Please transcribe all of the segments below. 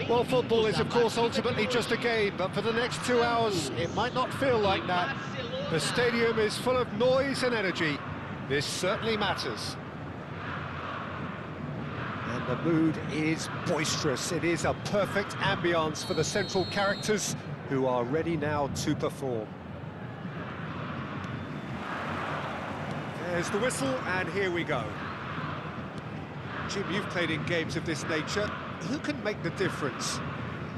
Well, football is, of course, ultimately just a game, but for the next 2 hours, it might not feel like that. The stadium is full of noise and energy. This certainly matters. And the mood is boisterous. It is a perfect ambience for the central characters who are ready now to perform. There's the whistle, and here we go. Jim, you've played in games of this nature. Who can make the difference?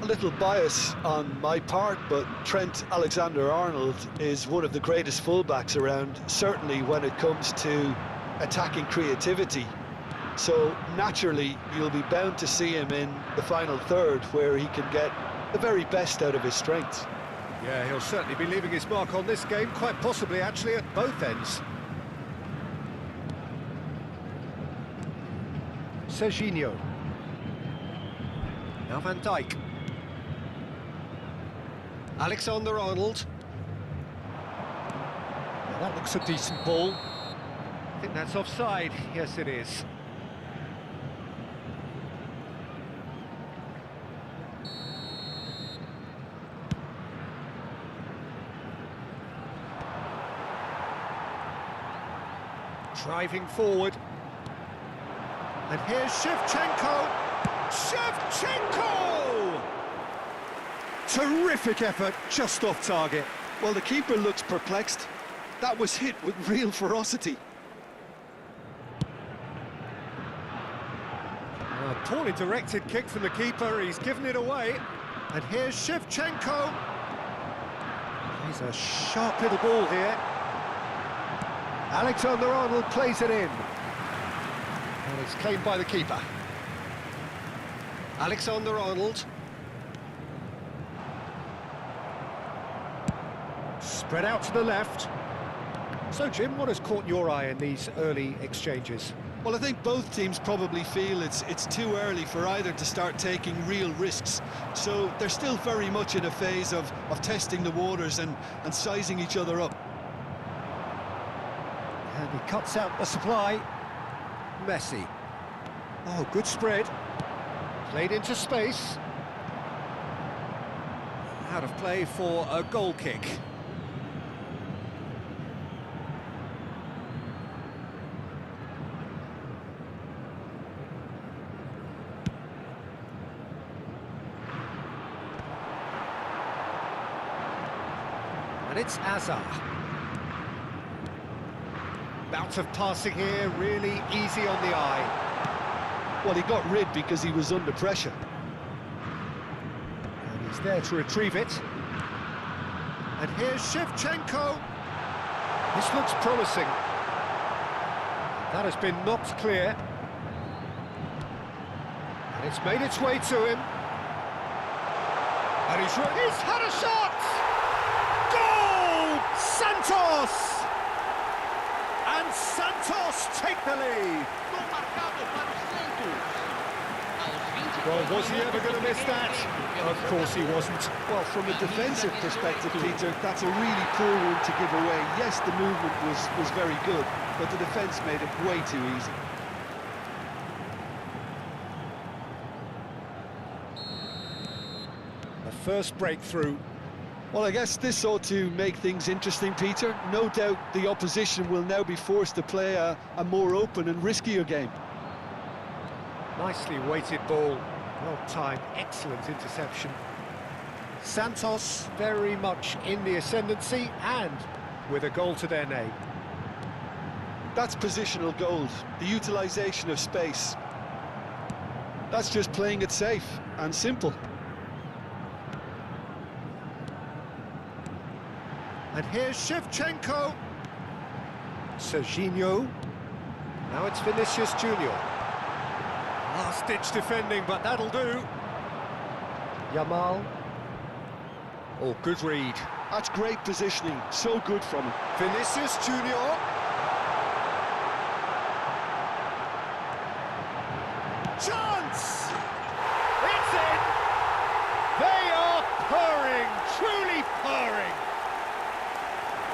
A little bias on my part, but Trent Alexander-Arnold is one of the greatest fullbacks around, certainly when it comes to attacking creativity. So naturally, you'll be bound to see him in the final third, where he can get the very best out of his strengths. Yeah, he'll certainly be leaving his mark on this game, quite possibly actually at both ends. Serginho. Now Van Dijk. Alexander-Arnold. Well, that looks a decent ball. I think that's offside. Yes, it is. Driving forward. And here's Shevchenko! Shevchenko! Terrific effort, just off target. Well, the keeper looks perplexed. That was hit with real ferocity. A poorly directed kick from the keeper, he's given it away. And here's Shevchenko. He's a sharp little ball here. Alexander-Arnold plays it in. And it's claimed by the keeper. Alexander-Arnold. Spread out to the left. So, Jim, what has caught your eye in these early exchanges? Well, I think both teams probably feel it's too early for either to start taking real risks. So they're still very much in a phase of testing the waters and sizing each other up. And he cuts out the supply. Messi. Oh, good spread. Played into space. Out of play for a goal kick. And it's Azar. Bout of passing here, really easy on the eye. Well, he got rid because he was under pressure. And he's there to retrieve it. And here's Shevchenko. This looks promising. That has been knocked clear. And it's made its way to him. And he's had a shot! Goal! Santos! And Santos take the lead. Well, was he ever going to miss that? Of course he wasn't. Well, from a defensive perspective, Peter, that's a really poor one to give away. Yes, the movement was very good, but the defence made it way too easy. The first breakthrough. Well, I guess this ought to make things interesting, Peter. No doubt the opposition will now be forced to play a more open and riskier game. Nicely weighted ball. Well timed, excellent interception. Santos very much in the ascendancy and with a goal to their name. That's positional gold, the utilisation of space. That's just playing it safe and simple. And here's Shevchenko. Serginho. Now it's Vinicius Junior. Last-ditch defending, but that'll do. Yamal. Oh, good read. That's great positioning, so good from him. Vinicius Junior. Chance! It's in! They are purring, truly purring.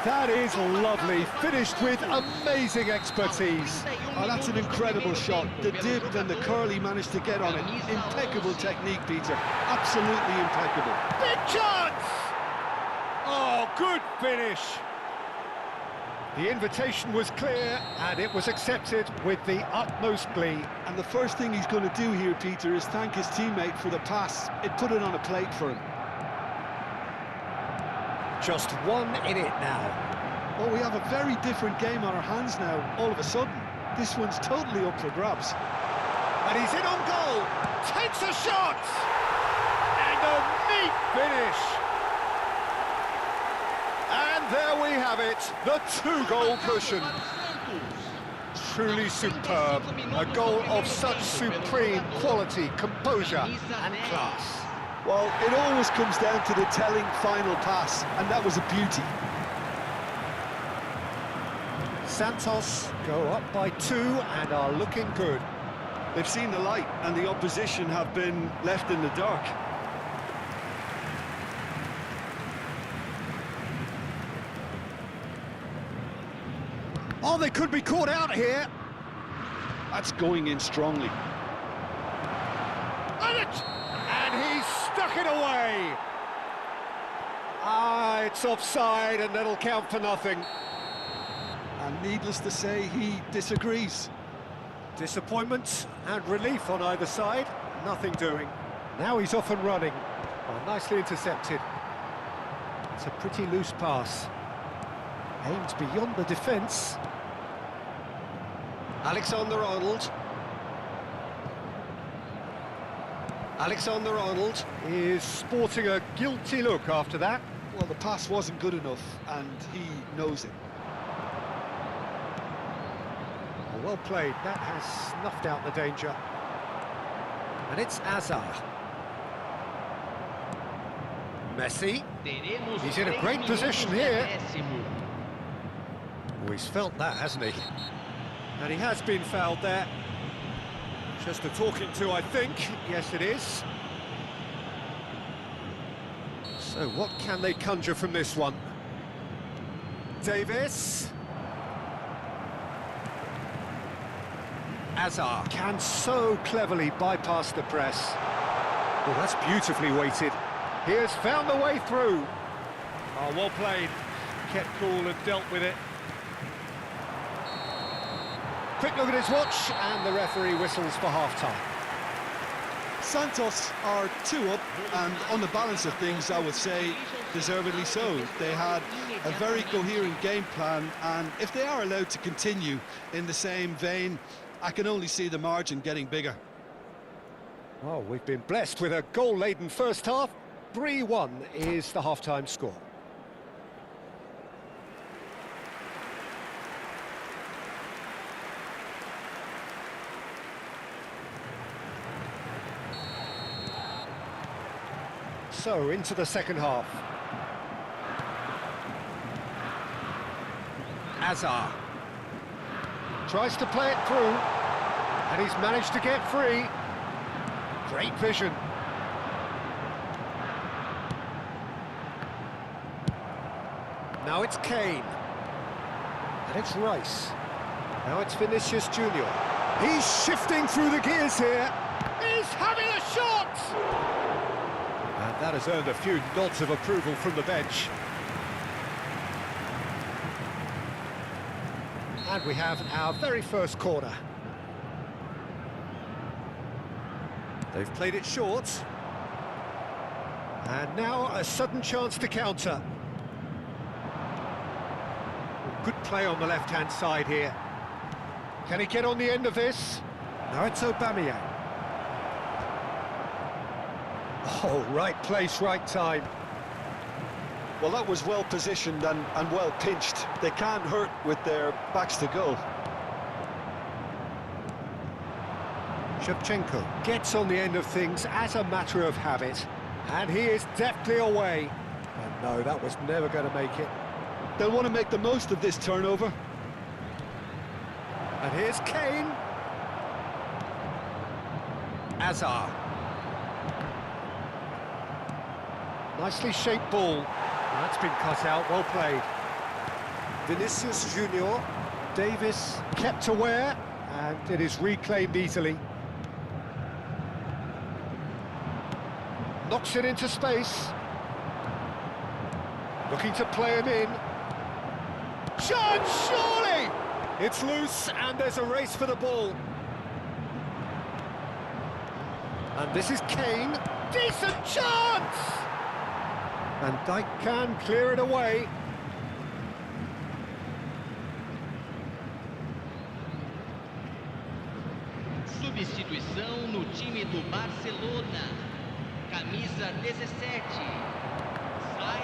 That is lovely, finished with amazing expertise. Oh, that's an incredible shot. The dip and the curl he managed to get on it. Impeccable technique, Peter. Absolutely impeccable. Big chance! Oh, good finish. The invitation was clear, and it was accepted with the utmost glee. And the first thing he's going to do here, Peter, is thank his teammate for the pass. It put it on a plate for him. Just one in it now. Well, we have a very different game on our hands now, all of a sudden. This one's totally up for grabs. And he's in on goal, takes a shot! And a neat finish! And there we have it, the two-goal cushion. Truly superb, a goal of such supreme quality, composure and class. Well, it always comes down to the telling final pass, and that was a beauty. Santos go up by 2 and are looking good. They've seen the light, and the opposition have been left in the dark. Oh, they could be caught out here. That's going in strongly. And he's stuck it away. Ah, it's offside, and that'll count for nothing. And needless to say, he disagrees. Disappointment and relief on either side, nothing doing. Now he's off and running. Oh, nicely intercepted. It's a pretty loose pass. Aimed beyond the defence. Alexander-Arnold. Alexander-Arnold is sporting a guilty look after that. Well, the pass wasn't good enough, and he knows it. Well played, that has snuffed out the danger. And it's Azar. Messi. He's in a great position here. Oh, he's felt that, hasn't he? And he has been fouled there. Just a talking to, I think. Yes, it is. So what can they conjure from this one? Davis. Azar can so cleverly bypass the press. Oh, that's beautifully weighted. He has found the way through. Oh, well played. Kept cool and dealt with it. Quick look at his watch, and the referee whistles for half-time. Santos are 2 up, and on the balance of things, I would say deservedly so. They had a very coherent game plan, and if they are allowed to continue in the same vein, I can only see the margin getting bigger. Well, we've been blessed with a goal-laden first half. 3-1 is the half-time score. So, into the second half. Azar tries to play it through, and he's managed to get free. Great vision. Now it's Kane. And it's Rice. Now it's Vinicius Junior. He's shifting through the gears here. He's having a shot! And that has earned a few nods of approval from the bench. And we have our very first corner. They've played it short. And now a sudden chance to counter. Good play on the left-hand side here. Can he get on the end of this? Now it's Aubameyang. Oh, right place, right time. Well, that was well positioned and well pinched. They can't hurt with their backs to goal. Shevchenko gets on the end of things as a matter of habit. And he is deftly away. And no, that was never going to make it. They'll want to make the most of this turnover. And here's Kane. Azar. Nicely shaped ball. That's been cut out, well played. Vinicius Junior. Davis kept aware, and it is reclaimed easily. Knocks it into space. Looking to play him in. Chance, surely! It's loose, and there's a race for the ball. And this is Kane. Decent chance! And Dijk can clear it away. Substituição no time do Barcelona. Camisa 17. Sai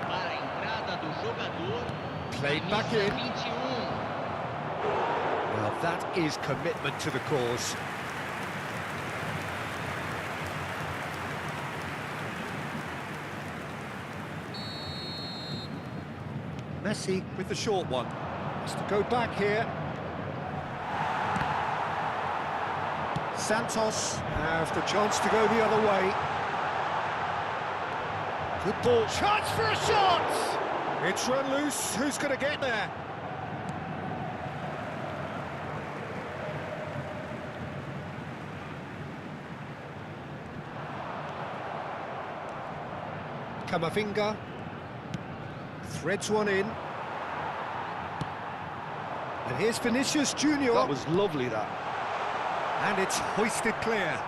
para a entrada do jogador. Played back in. 21. Well, that is commitment to the cause. Messi with the short one. Has to go back here. Santos have the chance to go the other way. Good ball. Chance for a shot! It's run loose. Who's going to get there? Camavinga threads one in. And here's Vinicius Junior. That was lovely, that. And it's hoisted clear.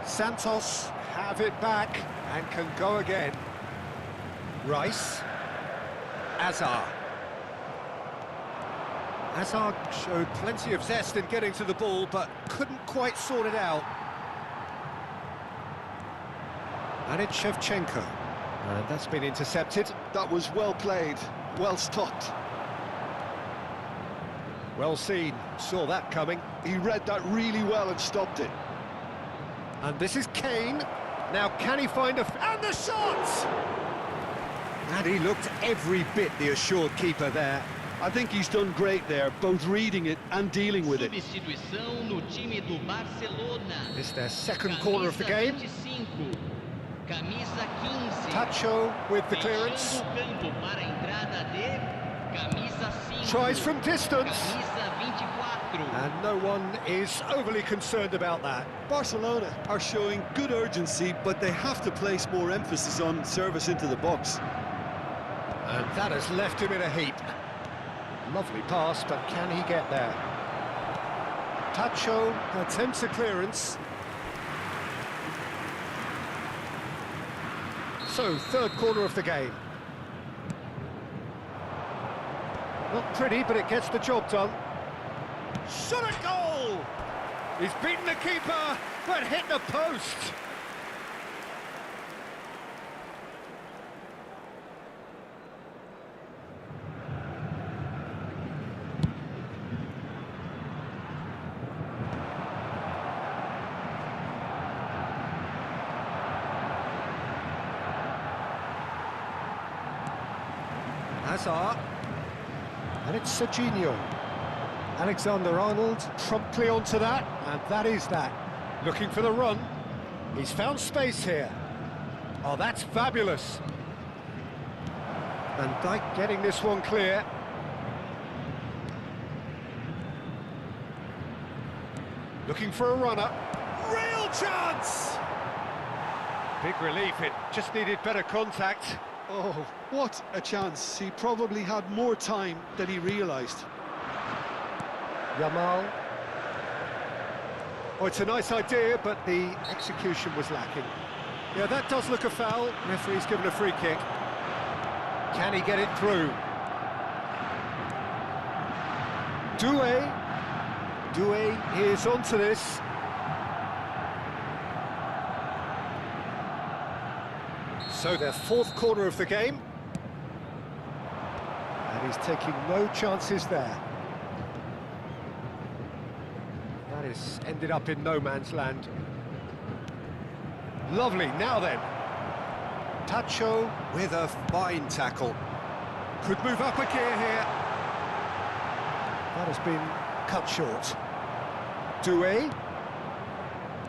Santos have it back and can go again. Rice. Azar. Azar showed plenty of zest in getting to the ball, but couldn't quite sort it out. And it's Shevchenko. And that's been intercepted. That was well played, well stopped. Well seen, saw that coming. He read that really well and stopped it. And this is Kane. Now can he find and the shot! And he looked every bit the assured keeper there. I think he's done great there, both reading it and dealing with it. Substituição no time do Barcelona. It's their second corner of the game. 25. Camisa 15. Tacho with the clearance. Fechando o campo para a entrada de camisa 5. Tries from distance. Camisa 24. And no one is overly concerned about that. Barcelona are showing good urgency, but they have to place more emphasis on service into the box. And that has left him in a heap. Lovely pass, but can he get there? Tacho attempts a clearance. So, third corner of the game. Not pretty, but it gets the job done. Shot a goal! He's beaten the keeper, but hit the post. Hazard, and it's Serginho. Alexander-Arnold promptly onto that, and that is that. Looking for the run. He's found space here. Oh, that's fabulous. And Dijk getting this one clear. Looking for a runner. Real chance! Big relief, it just needed better contact. Oh, what a chance. He probably had more time than he realised. Yamal. Oh, it's a nice idea, but the execution was lacking. Yeah, that does look a foul. Referee's given a free kick. Can he get it through? Doué is onto this. So their fourth corner of the game. And he's taking no chances there. That is ended up in no man's land. Lovely, now then. Tacho with a fine tackle. Could move up a gear here. That has been cut short. Doué.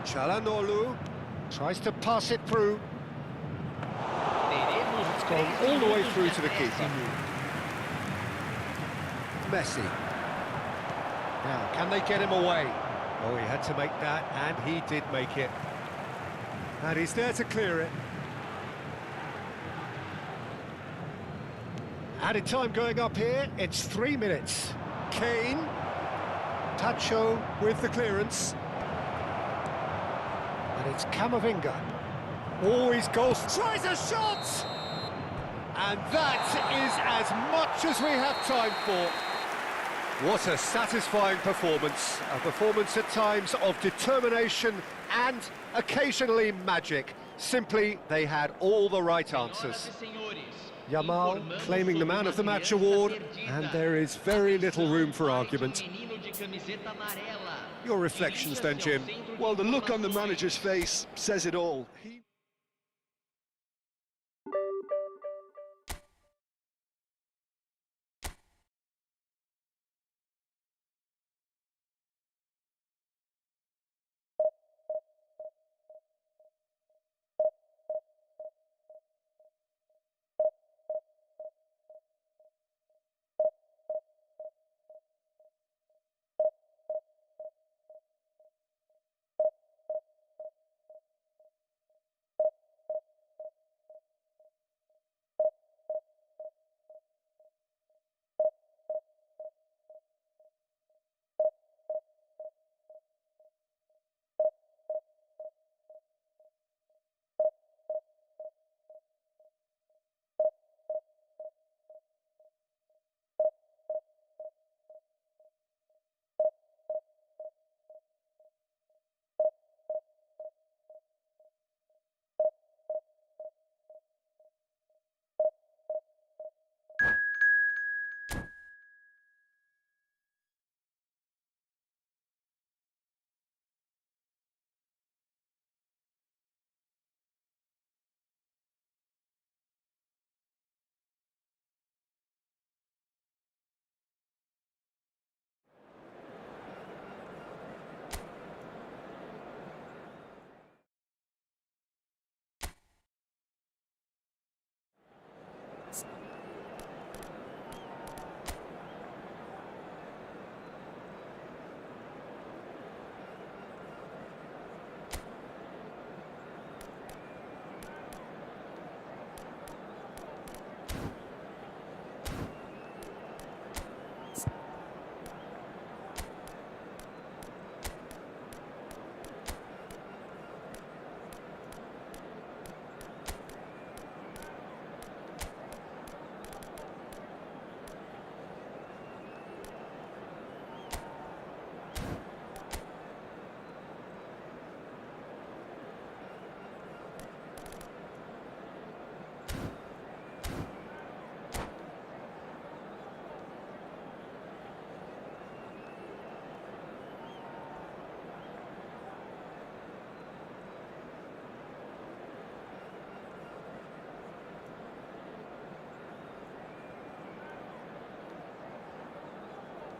Çalhanoğlu tries to pass it through. It's gone all the way through to the keeper. Messi. Now, can they get him away? Oh, he had to make that, and he did make it. And he's there to clear it. Added time going up here, it's 3 minutes. Kane. Tacho with the clearance. And it's Camavinga. Oh, he's goal. Tries a shot! And that is as much as we have time for. What a satisfying performance. A performance at times of determination and occasionally magic. Simply, they had all the right answers. Yamal claiming the Man of the Match award, and there is very little room for argument. Your reflections then, Jim? Well, the look on the manager's face says it all.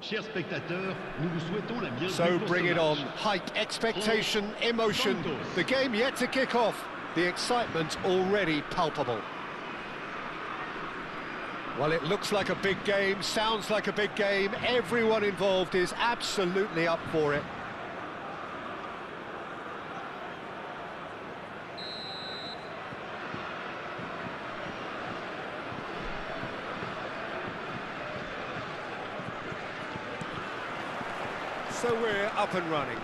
Chers spectateurs, nous vous souhaitons la bienvenue. So pour bring ce it on. match. Hype, expectation, emotion. The game yet to kick off. The excitement already palpable. Well, it looks like a big game, sounds like a big game. Everyone involved is absolutely up for it. So we're up and running.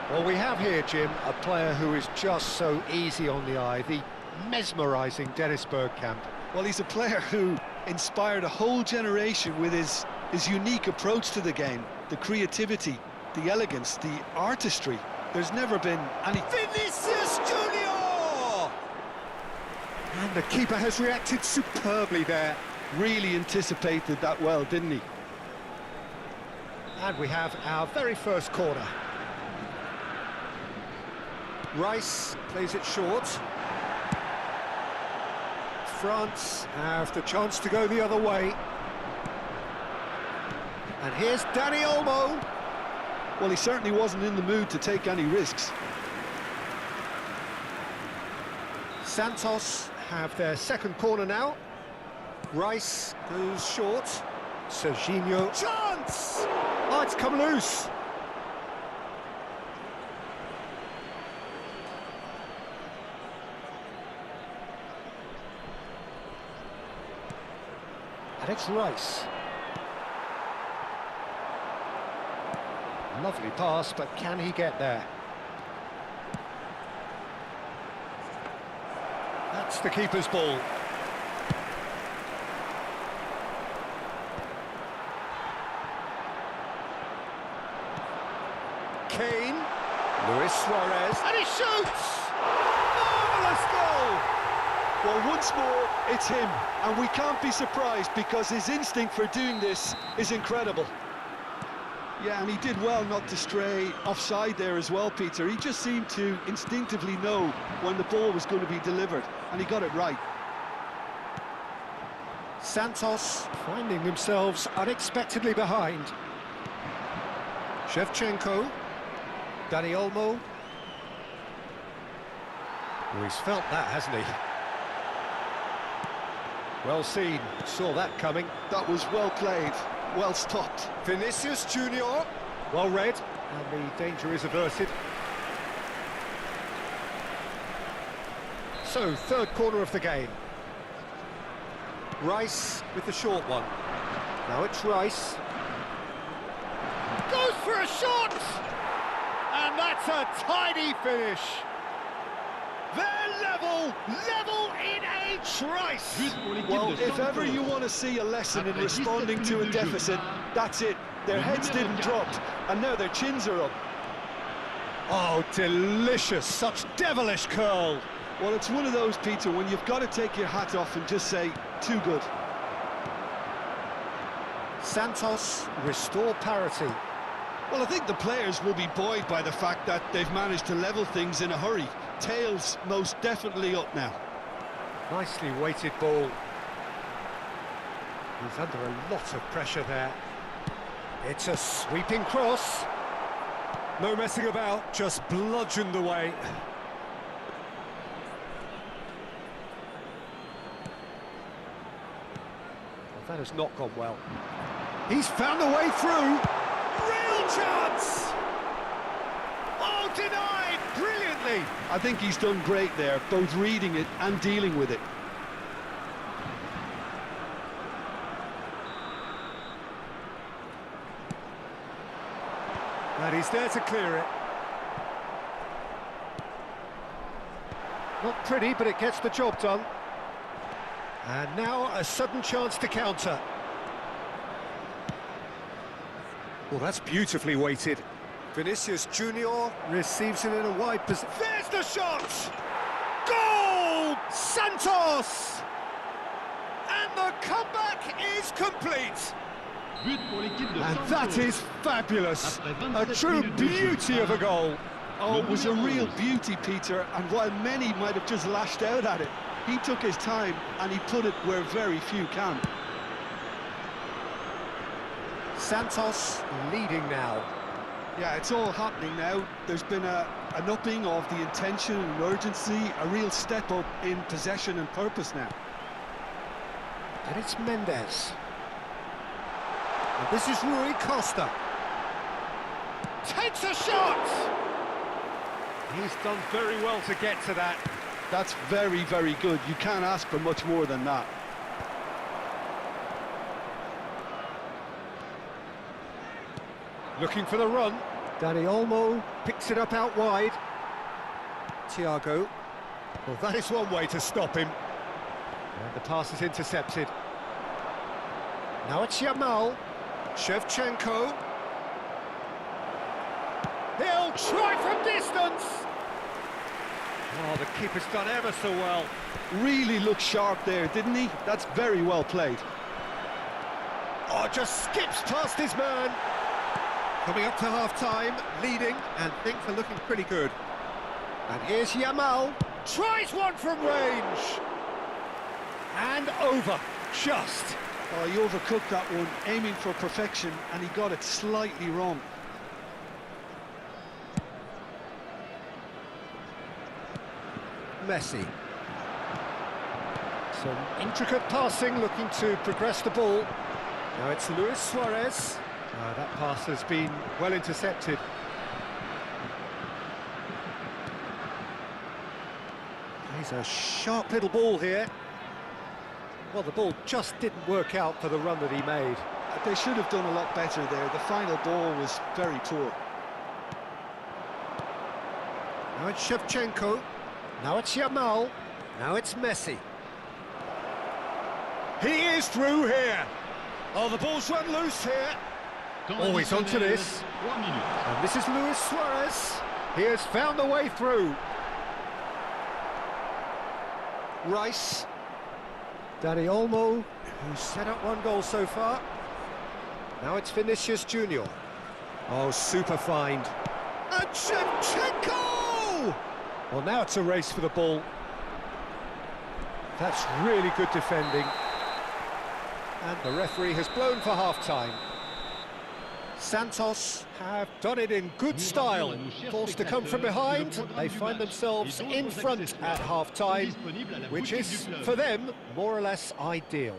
Well, we have here, Jim, a player who is just so easy on the eye, the mesmerising Dennis Bergkamp. Well, he's a player who inspired a whole generation with his unique approach to the game, the creativity, the elegance, the artistry. There's never been any... Vinicius Junior! And the keeper has reacted superbly there. Really anticipated that well, didn't he? And we have our very first corner. Rice plays it short. France have the chance to go the other way. And here's Dani Olmo. Well, he certainly wasn't in the mood to take any risks. Santos have their second corner now. Rice goes short. Serginho. Chance! Oh, it's come loose. And it's Rice. Lovely pass, but can he get there? That's the keeper's ball. Kane, Luis Suarez, and he shoots! Marvellous goal! Well, once more, it's him, and we can't be surprised because his instinct for doing this is incredible. Yeah, and he did well not to stray offside there as well, Peter. He just seemed to instinctively know when the ball was going to be delivered, and he got it right. Santos finding themselves unexpectedly behind. Shevchenko, Dani Olmo. Oh, he's felt that, hasn't he? Well seen, saw that coming. That was well played, well stopped. Vinicius Junior, well read, and the danger is averted. So, third corner of the game. Rice with the short one. Now it's Rice. Goes for a shot! And that's a tidy finish. They're level in H. Rice. Well, if ever you want to see a lesson in responding to a deficit, that's it. Their heads didn't drop, and now their chins are up. Oh, delicious, such devilish curl. Well, it's one of those, Peter, when you've got to take your hat off and just say, too good. Santos restore parity. Well, I think the players will be buoyed by the fact that they've managed to level things in a hurry. Tails most definitely up now. Nicely weighted ball. He's under a lot of pressure there. It's a sweeping cross. No messing about, just bludgeoned away. Well, that has not gone well. He's found a way through. Real chance! Oh, denied brilliantly. I think he's done great there, both reading it and dealing with it. And he's there to clear it. Not pretty, but it gets the job done. And now a sudden chance to counter. Well, that's beautifully weighted. Vinicius Junior receives it in a wide position. There's the shot! Goal! Santos! And the comeback is complete. And that is fabulous. A true beauty of a goal. Oh, it was a real beauty, Peter, and while many might have just lashed out at it, he took his time and he put it where very few can. Santos leading now. Yeah, it's all happening now. There's been an upping of the intention and urgency, a real step up in possession and purpose now. And it's Mendes. And this is Rui Costa. Takes a shot! He's done very well to get to that. That's very, very good. You can't ask for much more than that. Looking for the run. Dani Olmo picks it up out wide. Thiago. Well, that is one way to stop him. And the pass is intercepted. Now it's Yamal. Shevchenko. He'll try from distance. Oh, the keeper's done ever so well. Really looked sharp there, didn't he? That's very well played. Oh, just skips past his man. Coming up to half-time, leading, and things are looking pretty good. And here's Yamal. Tries one from range. And over. Just. Oh, he overcooked that one, aiming for perfection, and he got it slightly wrong. Messi. Some intricate passing, looking to progress the ball. Now it's Luis Suarez. That pass has been well intercepted. Plays a sharp little ball here. Well, the ball just didn't work out for the run that he made. They should have done a lot better there. The final ball was very poor. Now it's Shevchenko. Now it's Yamal. Now it's Messi. He is through here. Oh, the ball's run loose here. Oh, he's onto this. 3 minutes. And this is Luis Suarez. He has found a way through. Rice. Dani Olmo, who's set up 1 goal so far. Now it's Vinicius Junior. Oh, super find. And Shevchenko! Well, now it's a race for the ball. That's really good defending. And the referee has blown for half-time. Santos have done it in good style. Forced to come from behind, they find themselves in front at half-time, which is, for them, more or less ideal.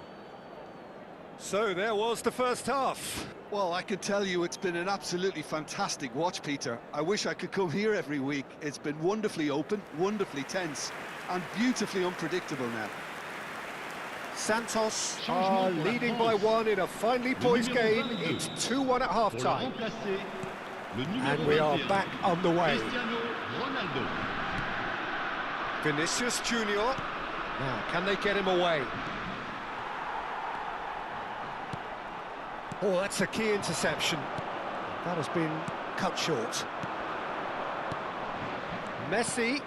So there was the first half. Well, I can tell you it's been an absolutely fantastic watch, Peter. I wish I could come here every week. It's been wonderfully open, wonderfully tense, and beautifully unpredictable now. Santos are leading by 1 in a finely poised game. It's 2-1 at half-time. And we are back on the way. Vinicius Junior. Now, can they get him away? Oh, that's a key interception. That has been cut short. Messi.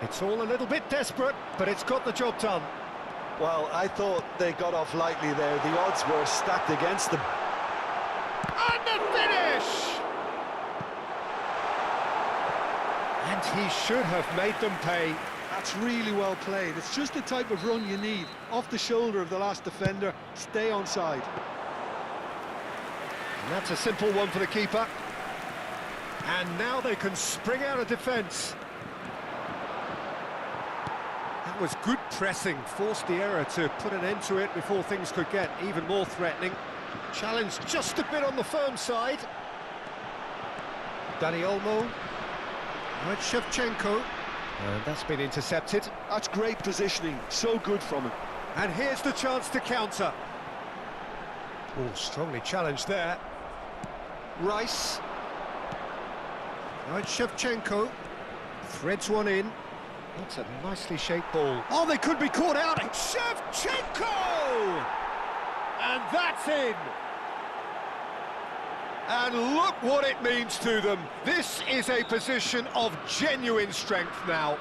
It's all a little bit desperate, but it's got the job done. Well, I thought they got off lightly there. The odds were stacked against them. And the finish! And he should have made them pay. That's really well played. It's just the type of run you need. Off the shoulder of the last defender, stay onside. And that's a simple one for the keeper. And now they can spring out of defence. That was good pressing, forced the error to put an end to it before things could get even more threatening. Challenge just a bit on the firm side. Dani Olmo. Now it's Shevchenko. And that's been intercepted. That's great positioning, so good from him. And here's the chance to counter. Oh, strongly challenged there. Rice. Now it's Shevchenko. Threads one in. That's a nicely shaped ball. Oh, they could be caught out. Shevchenko! And that's in. And look what it means to them. This is a position of genuine strength now.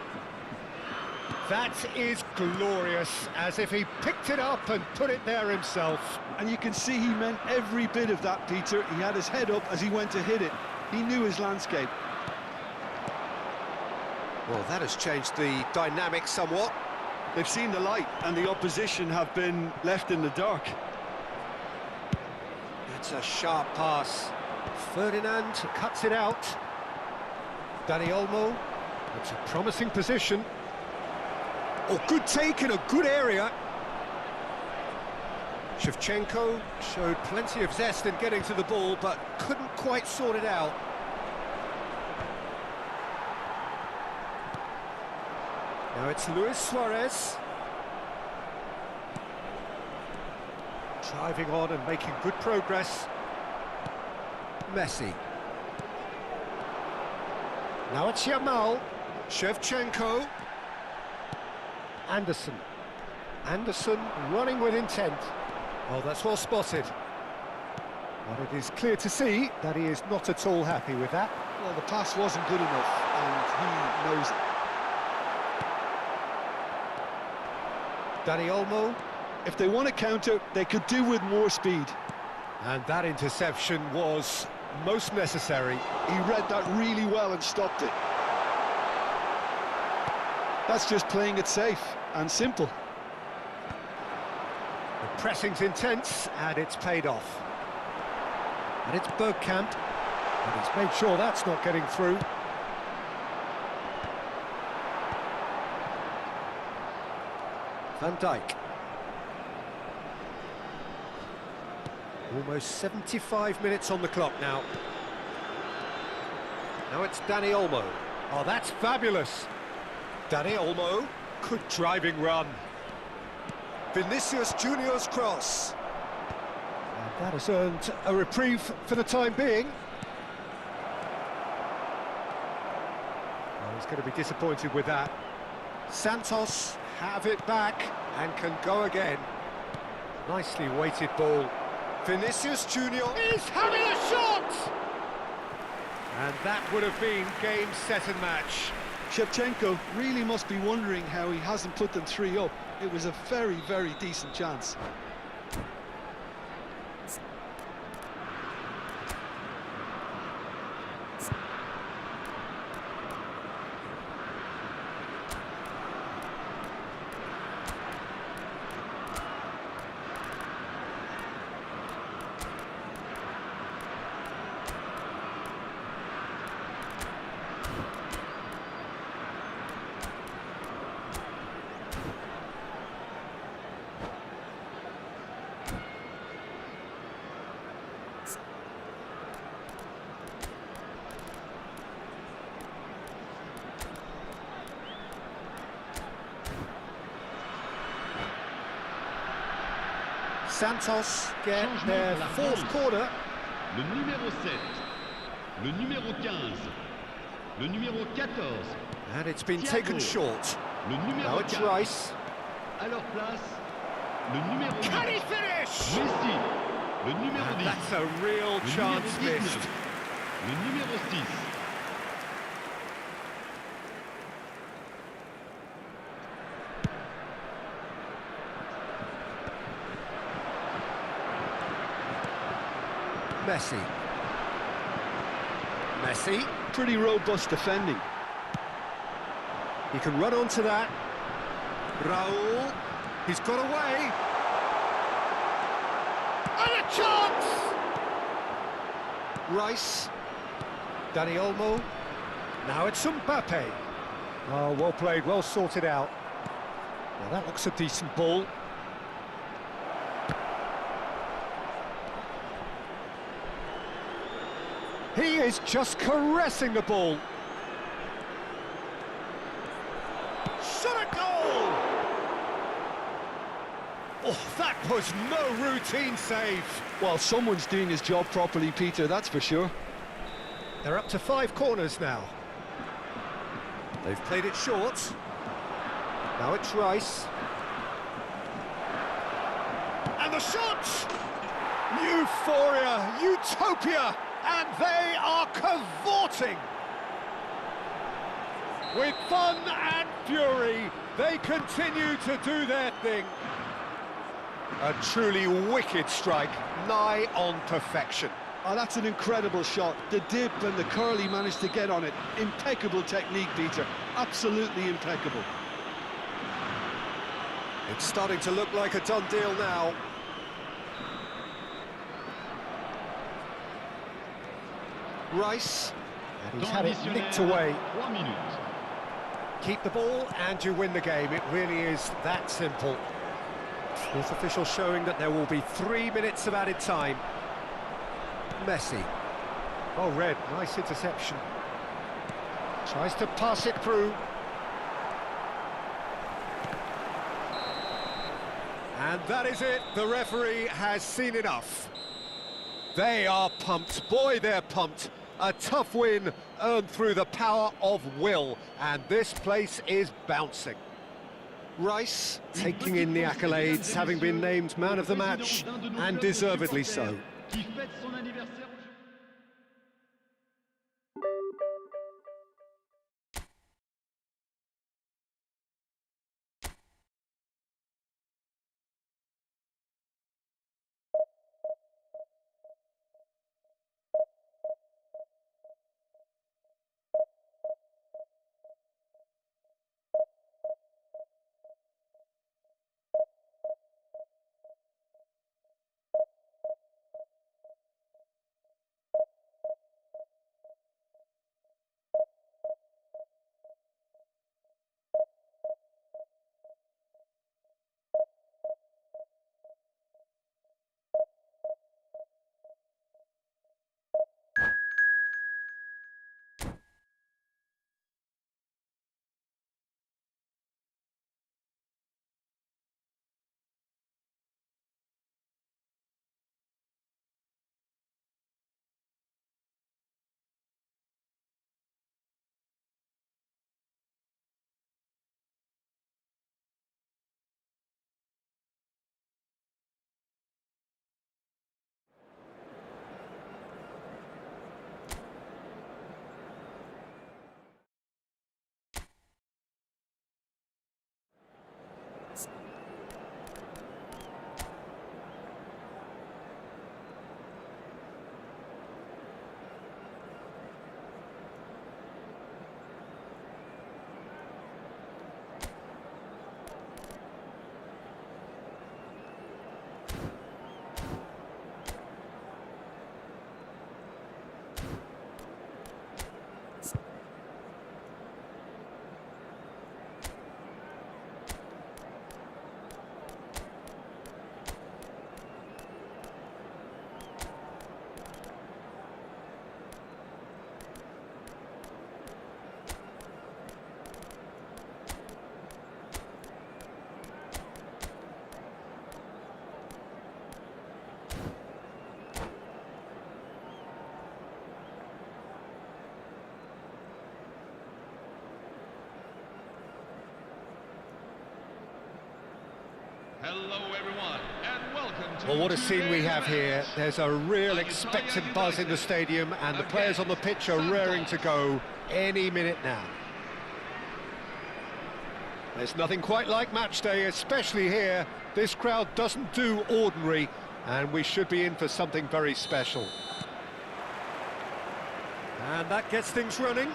That is glorious, as if he picked it up and put it there himself. And you can see he meant every bit of that, Peter. He had his head up as he went to hit it. He knew his landscape. Well, that has changed the dynamic somewhat. They've seen the light, and the opposition have been left in the dark. That's a sharp pass. Ferdinand cuts it out. Dani Olmo. It's a promising position. Oh, good take in a good area. Shevchenko showed plenty of zest in getting to the ball, but couldn't quite sort it out. Now it's Luis Suarez. Driving on and making good progress. Messi. Now it's Yamal. Shevchenko. Anderson. Anderson running with intent. Oh, that's well spotted. But it is clear to see that he is not at all happy with that. Well, the pass wasn't good enough, and he knows it. Dani Olmo. If they want to counter, they could do with more speed. And that interception was most necessary. He read that really well and stopped it. That's just playing it safe and simple. The pressing's intense, and it's paid off. And it's Bergkamp, and he's made sure that's not getting through. Van Dijk. Almost 75 minutes on the clock now. Now it's Danny Olmo. Oh, that's fabulous. Danny Olmo. Good driving run. Vinicius Junior's cross. And that has earned a reprieve for the time being. Oh, he's going to be disappointed with that. Santos have it back and can go again. Nicely weighted ball. Vinicius Junior He's having a shot! And that would have been game, set and match. Shevchenko really must be wondering how he hasn't put them 3 up. It was a very, very decent chance. Santos get their fourth corner. Le numéro 7, le numéro 15, le numéro 14. And it's been taken short. Le numéro Now it's 4. Rice. À leur place, le numéro 8. Can he finish? Messi, le numéro And 10. that's a real Le chance numéro 19, missed. le numéro 6. Messi. Messi. Pretty robust defending. He can run onto that. Raul. He's got away. And a chance! Rice. Danny Olmo. Now it's Mbappe. Oh, well played, well sorted out. Well, that looks a decent ball. He is just caressing the ball. Shot a goal! Oh, that was no routine save. Well, someone's doing his job properly, Peter, that's for sure. They're up to 5 corners now. They've played it short. Now it's Rice. And the shot! Euphoria, utopia, and they are cavorting. With fun and fury, they continue to do their thing. A truly wicked strike, nigh on perfection. Oh, that's an incredible shot. The dip and the curl he managed to get on it. Impeccable technique, Peter. Absolutely impeccable. It's starting to look like a done deal now. Rice, and he's had it nicked away. 3 minutes. Keep the ball and you win the game. It really is that simple. Fourth official showing that there will be 3 minutes of added time. Messi. Oh, red, nice interception. Tries to pass it through. And that is it. The referee has seen enough. They are pumped. Boy, they're pumped. A tough win earned through the power of will. And this place is bouncing. Rice taking in the accolades, having been named man of the match, and deservedly so. Qui fête son anniversaire Hello everyone, and welcome to Well, what a scene we have here. match. There's a real expectant buzz in the stadium, and the players on the pitch are raring to go any minute now. There's nothing quite like match day, especially here. This crowd doesn't do ordinary, and we should be in for something very special. And that gets things running.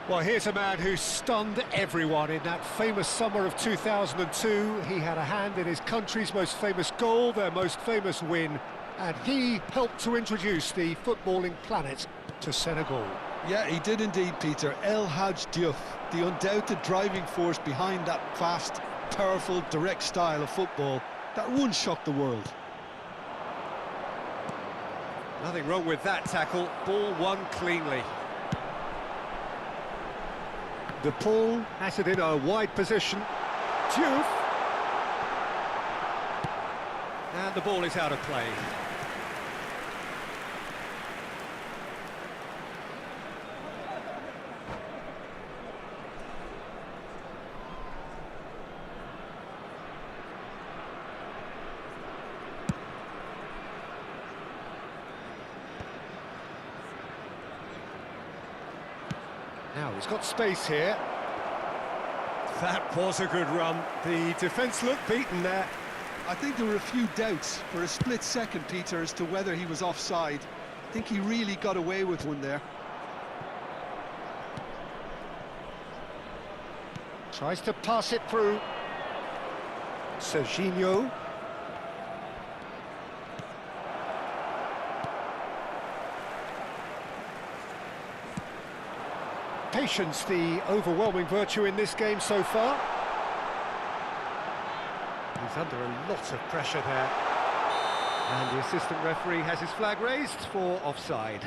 Well, here's a man who stunned everyone in that famous summer of 2002. He had a hand in his country's most famous goal, their most famous win, and he helped to introduce the footballing planet to Senegal. Yeah, he did indeed, Peter. El Hadj Diouf, the undoubted driving force behind that fast, powerful, direct style of football that once shocked the world. Nothing wrong with that tackle. Ball won cleanly. De Paul has it in a wide position. Diouf. And the ball is out of play. Now, he's got space here. That was a good run. The defence looked beaten there. I think there were a few doubts for a split second, Peter, as to whether he was offside. I think he really got away with one there. Tries to pass it through. Serginho. Patience, the overwhelming virtue in this game so far. He's under a lot of pressure there. And the assistant referee has his flag raised for offside.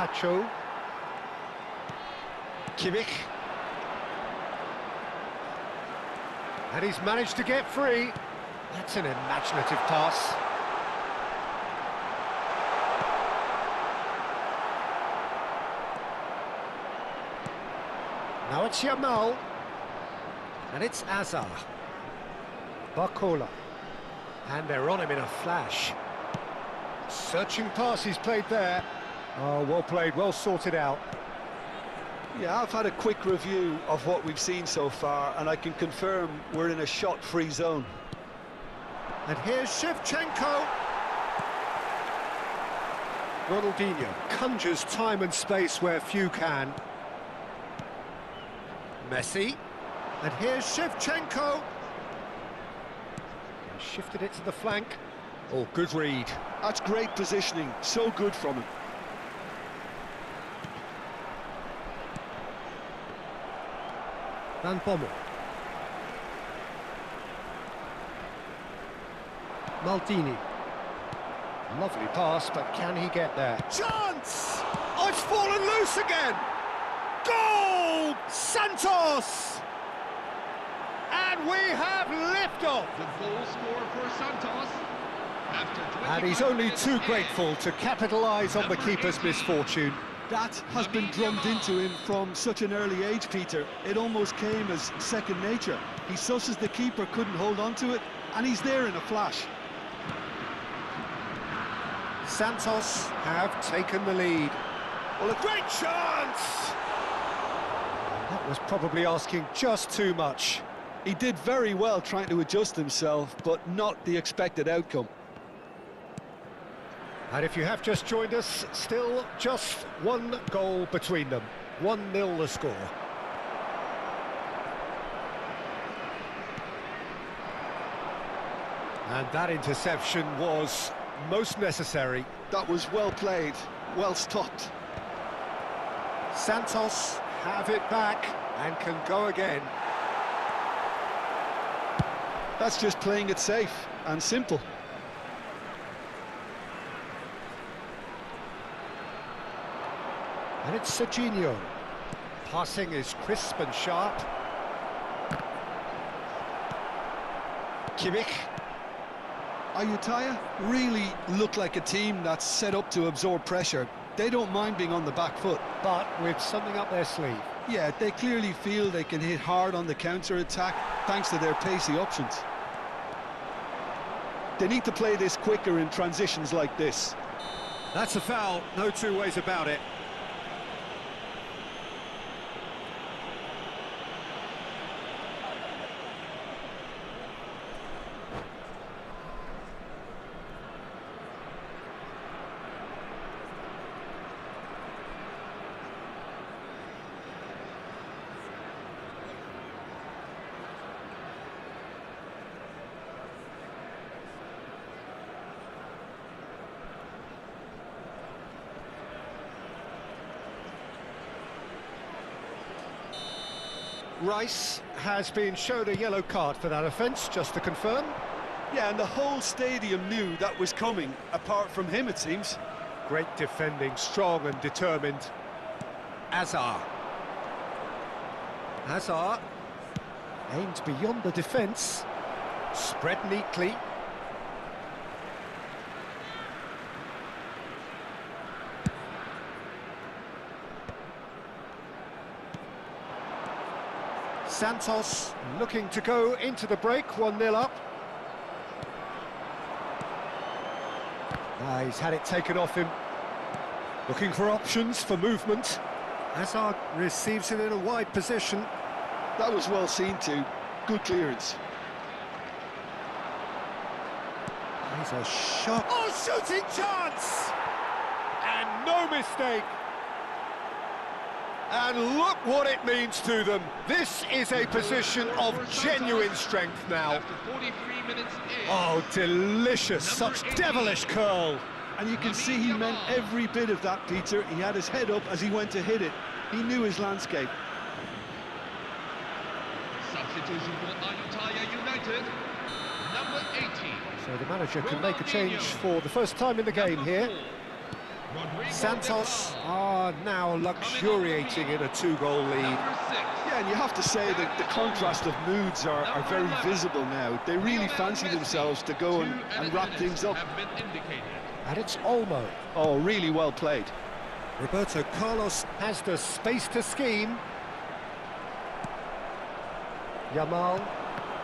Pacho. Kimmich. And he's managed to get free. That's an imaginative pass. Now it's Yamal. And it's Azar. Barcola. And they're on him in a flash. Searching pass he's played there. Oh, well played, well sorted out. Yeah, I've had a quick review of what we've seen so far, and I can confirm we're in a shot-free zone. And here's Shevchenko. Ronaldinho conjures time and space where few can. Messi. And here's Shevchenko. He shifted it to the flank. Oh, good read. That's great positioning, so good from him. Van Bommel. Maldini. Lovely pass, but can he get there? Chance! Oh, it's fallen loose again! Goal! Santos! And we have liftoff! The goal scorer for Santos. And he's only too grateful to capitalise on the keeper's misfortune. That has been drummed into him from such an early age, Peter. It almost came as second nature. He susses the keeper couldn't hold on to it, and he's there in a flash. Santos have taken the lead. Well, a great chance! That was probably asking just too much. He did very well trying to adjust himself, but not the expected outcome. And if you have just joined us, still just one goal between them. 1-0 the score. And that interception was most necessary. That was well played, well stopped. Santos have it back and can go again. That's just playing it safe and simple. And it's Serginho. Passing is crisp and sharp. Kimmich. Ayutthaya really look like a team that's set up to absorb pressure. They don't mind being on the back foot. But with something up their sleeve. Yeah, they clearly feel they can hit hard on the counter-attack thanks to their pacey options. They need to play this quicker in transitions like this. That's a foul, no two ways about it. Rice has been shown a yellow card for that offence, just to confirm. Yeah, and the whole stadium knew that was coming, apart from him, it seems. Great defending, strong and determined. Azar. Azar aimed beyond the defence. Spread neatly. Santos looking to go into the break, 1-0 up. He's had it taken off him. Looking for options for movement. Hazard receives it in a wide position. That was well seen too. Good clearance. He's a shot. Oh, shooting chance! And no mistake. And look what it means to them. This is a position of genuine strength now. After 43 minutes in. Oh, delicious, such devilish curl. And you can see he meant every bit of that, Peter. He had his head up as he went to hit it. He knew his landscape. Substitution for Ayutthaya United, number 18. So the manager can make a change for the first time in the game here. Santos are now luxuriating in a 2-goal lead. Yeah, and you have to say that the contrast of moods are very visible now. They really fancy themselves to go and wrap things up. And it's Olmo. Oh, really well played. Roberto Carlos has the space to scheme. Yamal.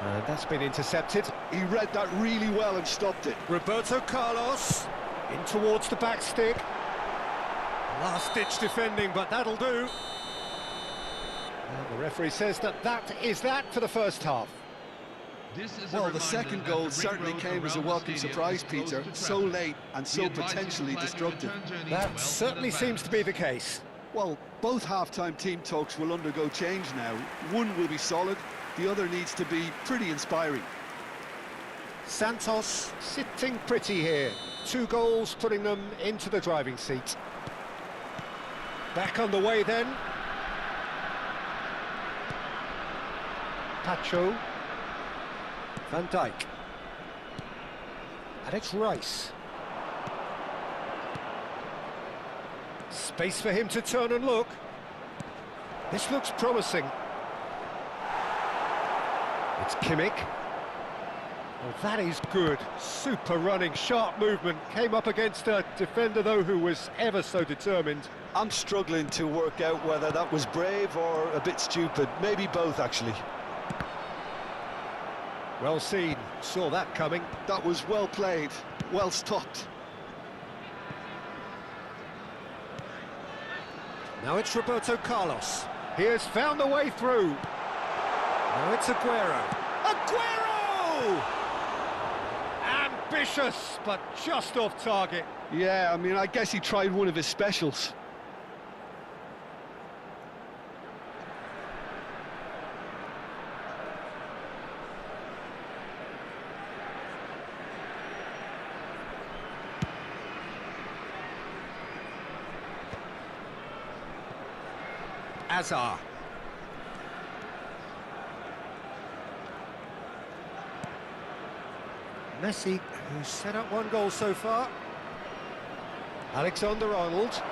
And that's been intercepted. He read that really well and stopped it. Roberto Carlos in towards the back stick. Last-ditch defending, but that'll do. And the referee says that is that for the first half. Well, the second goal certainly came as a welcome surprise, Peter. So late and so potentially destructive. That certainly seems to be the case. Well, both half-time team talks will undergo change now. One will be solid, the other needs to be pretty inspiring. Santos sitting pretty here. 2 goals putting them into the driving seat. Back on the way then. Pacho. Van Dijk. And it's Rice. Space for him to turn and look. This looks promising. It's Kimmich. Well, that is good. Super running, sharp movement. Came up against a defender, though, who was ever so determined. I'm struggling to work out whether that was brave or a bit stupid. Maybe both, actually. Well seen. Saw that coming. That was well played, well stopped. Now it's Roberto Carlos. He has found a way through. Now it's Aguero. Aguero! Ambitious, but just off target. Yeah, I mean, I guess he tried one of his specials. Azar. Messi, who's set up one goal so far. Alexander-Arnold.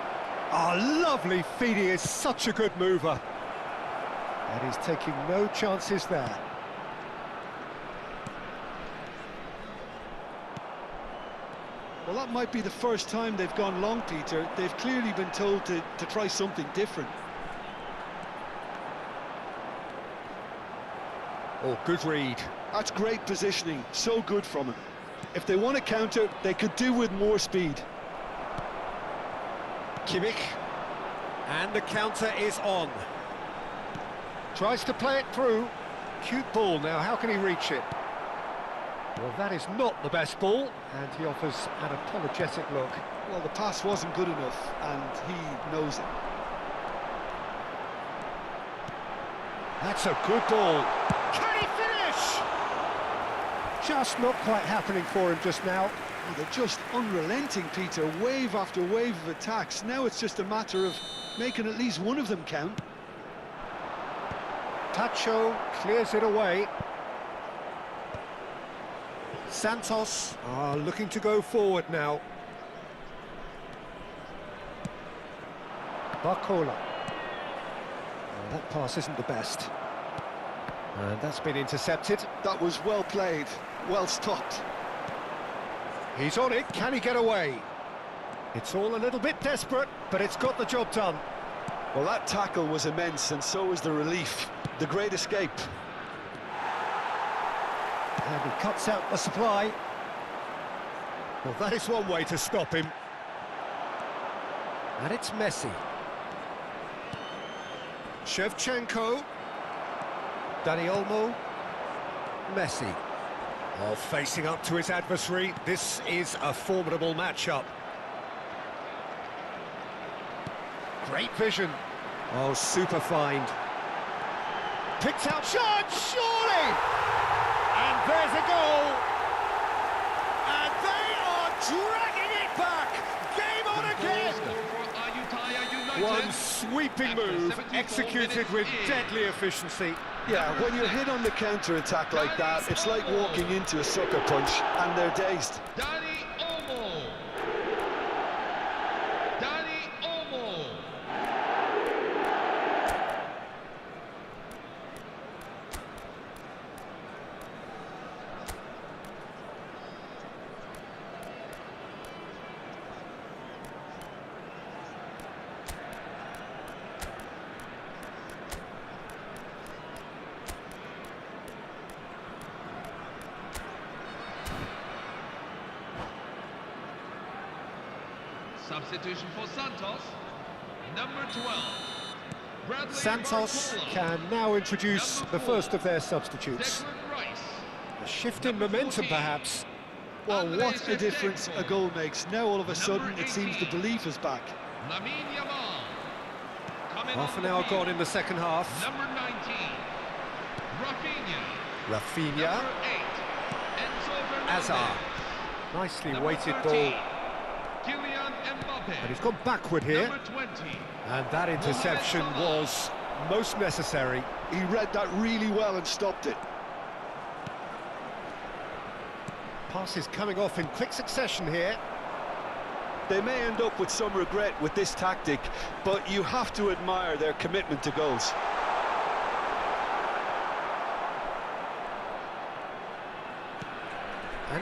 Oh, lovely feed, he is such a good mover. And he's taking no chances there. Well, that might be the first time they've gone long, Peter. They've clearly been told to try something different. Oh, good read. That's great positioning, so good from him. If they want to counter, they could do with more speed. Kimmich. And the counter is on. Tries to play it through. Cute ball now, how can he reach it? Well, that is not the best ball, and he offers an apologetic look. Well, the pass wasn't good enough, and he knows it. That's a good ball. Can he finish? Just not quite happening for him just now. Oh, they're just unrelenting, Peter. Wave after wave of attacks. Now it's just a matter of making at least one of them count. Tacho clears it away. Santos are looking to go forward now. Barcola. Oh, that pass isn't the best. And that's been intercepted. That was well played, well stopped. He's on it, can he get away? It's all a little bit desperate, but it's got the job done. Well, that tackle was immense, and so was the relief. The great escape. And he cuts out the supply. Well, that is one way to stop him. And it's Messi. Shevchenko. Dani Olmo. Messi. Oh, facing up to his adversary. This is a formidable matchup. Great vision. Oh, super find. Picked out shot, surely! And there's a goal! And they are dragging it back! Game on again! One sweeping move, executed with deadly efficiency. Yeah, when you're hit on the counter-attack like that, it's like walking into a sucker punch, and they're dazed. Dani Olmo. Dani Olmo. Substitution for Santos, number 12. Bradley Santos Barcola. can now introduce the first of their substitutes. Declan Rice. A shift in momentum, perhaps. Well, what a difference a goal makes. Now, all of a sudden, it seems the belief is back. Lamine Yamal. Coming Half on an the hour field. gone in the second half. Number 19. Rafinha. Rafinha. Number 8. Enzo Fernandez. Azar. Nicely Number weighted 13. ball. Kylian Mbappe. And he's gone backward here. Number 20. And that interception was most necessary. He read that really well and stopped it. Passes coming off in quick succession here. They may end up with some regret with this tactic, but you have to admire their commitment to goals.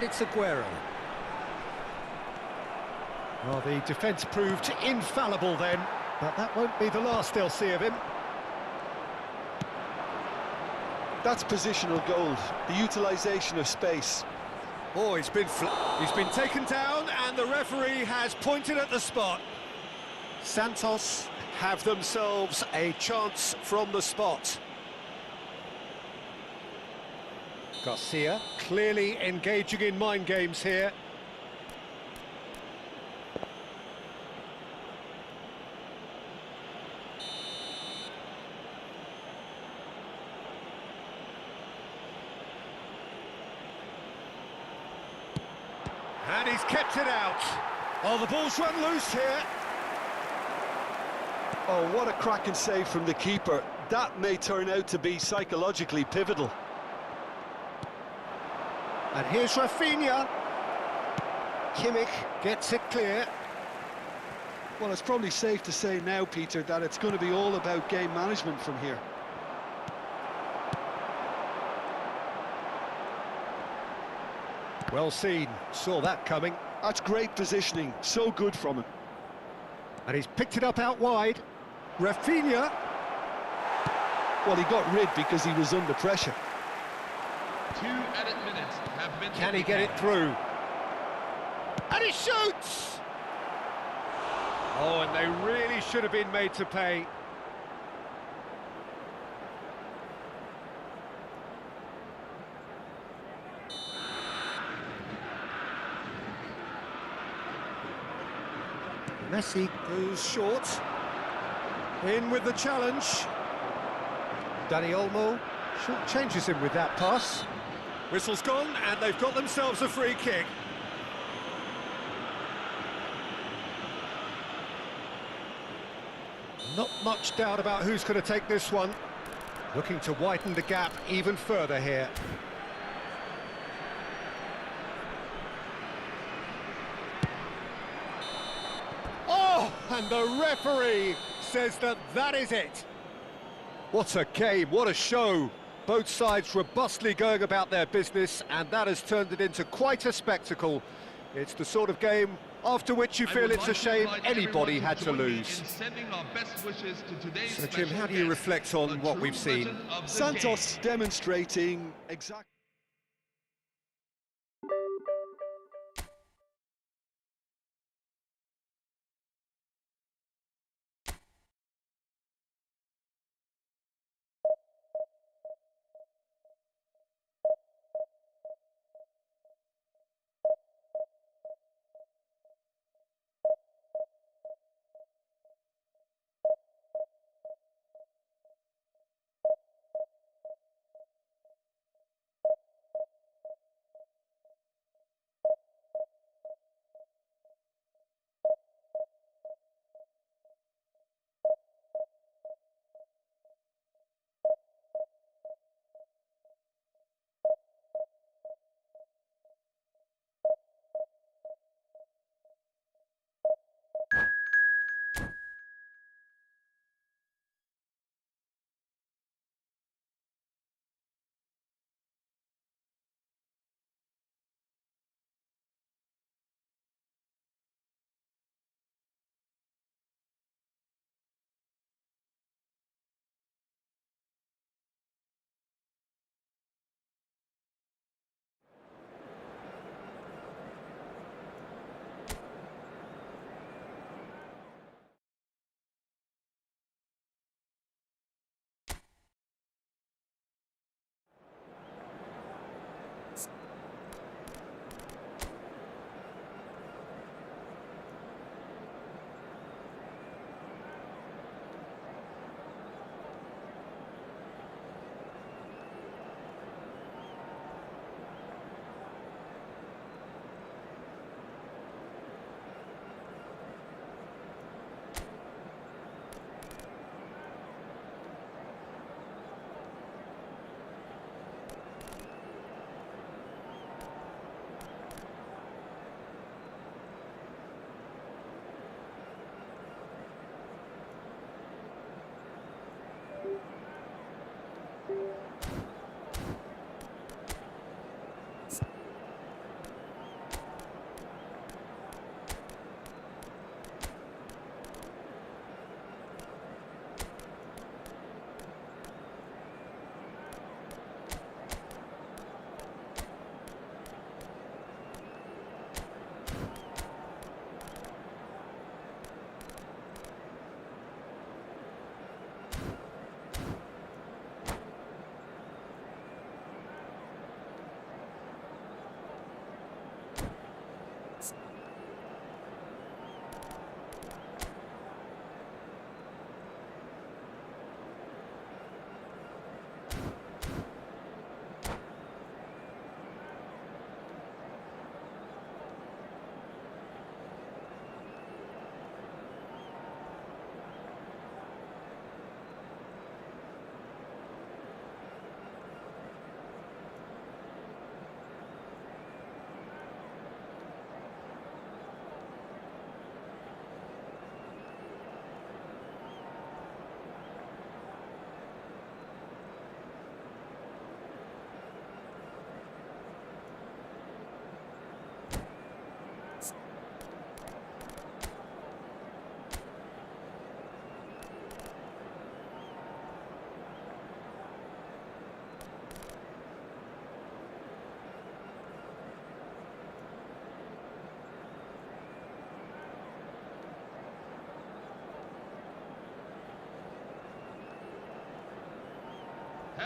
And it's Aguero. Well, the defence proved infallible then, but that won't be the last they'll see of him. That's positional gold, the utilisation of space. Oh, he's been taken down, and the referee has pointed at the spot. Santos have themselves a chance from the spot. Garcia clearly engaging in mind games here. And he's kept it out. Oh, the ball's run loose here. Oh, what a cracking save from the keeper. That may turn out to be psychologically pivotal. And here's Rafinha. Kimmich gets it clear. Well, it's probably safe to say now, Peter, that it's going to be all about game management from here. Well seen, saw that coming. That's great positioning, so good from him. And he's picked it up out wide. Rafinha. Well, he got rid because he was under pressure. 2 added minutes have been... Can he get it through? And he shoots! Oh, and they really should have been made to pay. Messi goes short. In with the challenge. Dani Olmo short changes him with that pass. Whistle's gone, and they've got themselves a free kick. Not much doubt about who's going to take this one. Looking to widen the gap even further here. Oh, and the referee says that that is it. What a game, what a show. Both sides robustly going about their business, and that has turned it into quite a spectacle. It's the sort of game after which you feel it's a shame anybody had to lose. So, Jim, how do you reflect on what we've seen? Santos demonstrating exactly...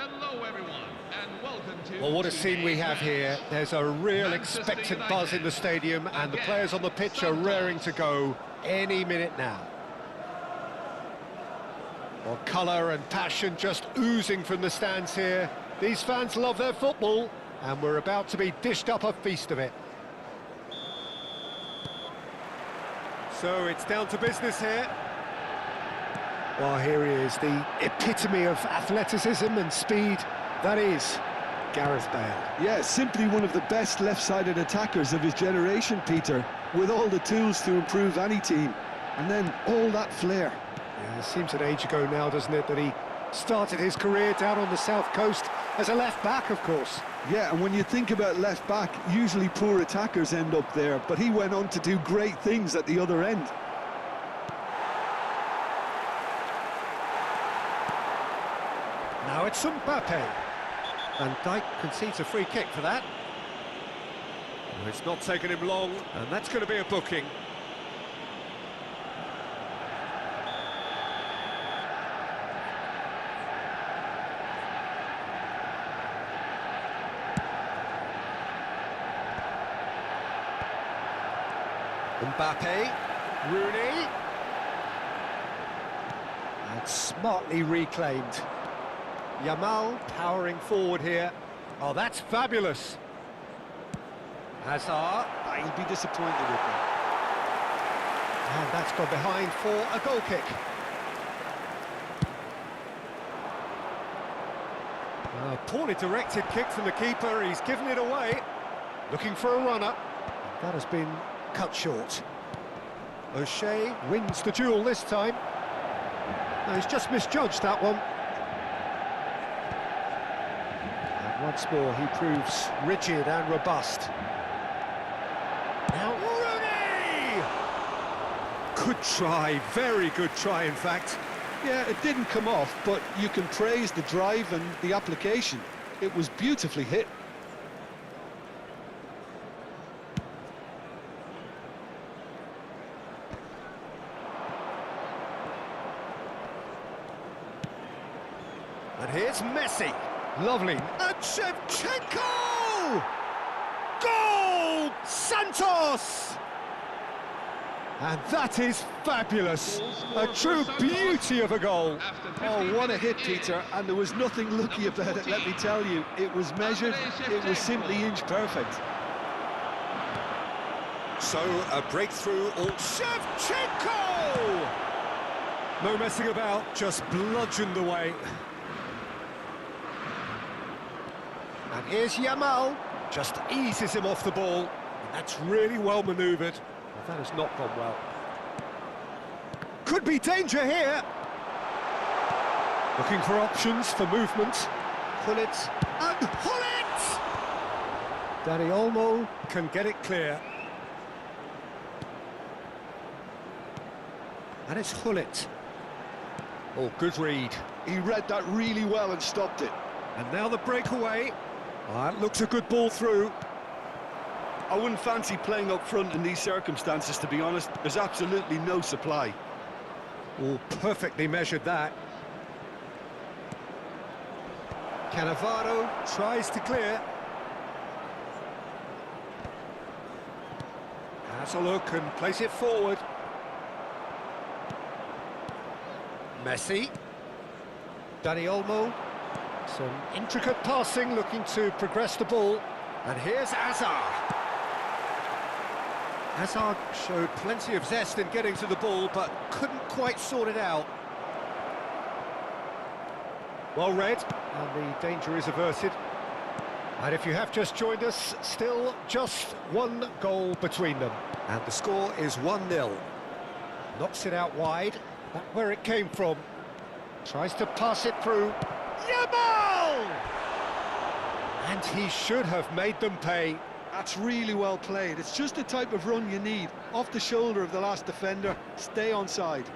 Hello, everyone, and welcome to... Well, what a scene we have here. There's a real Manchester expectant United. buzz in the stadium, and the Again, players on the pitch are raring to go any minute now. Well, colour and passion just oozing from the stands here. These fans love their football, and we're about to be dished up a feast of it. So it's down to business here. Well, here he is, the epitome of athleticism and speed. That is Gareth Bale. Yeah, simply one of the best left-sided attackers of his generation, Peter, with all the tools to improve any team. And then all that flair. Yeah, it seems an age ago now, doesn't it, that he started his career down on the south coast as a left-back, of course. Yeah, and when you think about left-back, usually poor attackers end up there, but he went on to do great things at the other end. Now it's Mbappe. And Dijk concedes a free kick for that. Well, it's not taken him long, and that's going to be a booking. Mbappe, Rooney, and smartly reclaimed. Yamal powering forward here. Oh, that's fabulous. Hazard, He'll be disappointed with that. and that's gone behind for a goal kick. A poorly directed kick from the keeper, he's given it away. Looking for a runner. That has been cut short. O'Shea wins the duel this time. No, he's just misjudged that one. And once more he proves rigid and robust. Now Rooney! Good try, very good try in fact. Yeah, it didn't come off, but you can praise the drive and the application. It was beautifully hit. And here's Messi. Lovely. And Shevchenko! Goal! Santos! And that is fabulous. A true beauty of a goal. Oh, what a hit, Peter, and there was nothing lucky about it, let me tell you. It was measured, it was simply inch perfect. So, a breakthrough, all Shevchenko! No messing about, just bludgeoned away. And here's Yamal, just eases him off the ball. And that's really well manoeuvred. Well, that has not gone well. Could be danger here. Looking for options for movement. Hullet, and Hullet! Danny Olmo can get it clear. And it's Hullet. Oh, good read. He read that really well and stopped it. And now the breakaway. Oh, that looks a good ball through. I wouldn't fancy playing up front in these circumstances, to be honest. There's absolutely no supply. Oh, perfectly measured that. Cannavaro tries to clear. Has a look and plays it forward. Messi. Dani Olmo. Some intricate passing, looking to progress the ball. And here's Hazard. Hazard showed plenty of zest in getting to the ball, but couldn't quite sort it out. Well read, and the danger is averted. And if you have just joined us, still just one goal between them. And the score is 1-0. Knocks it out wide, back where it came from. Tries to pass it through. Yamal! And he should have made them pay. That's really well played. It's just the type of run you need. Off the shoulder of the last defender, stay onside.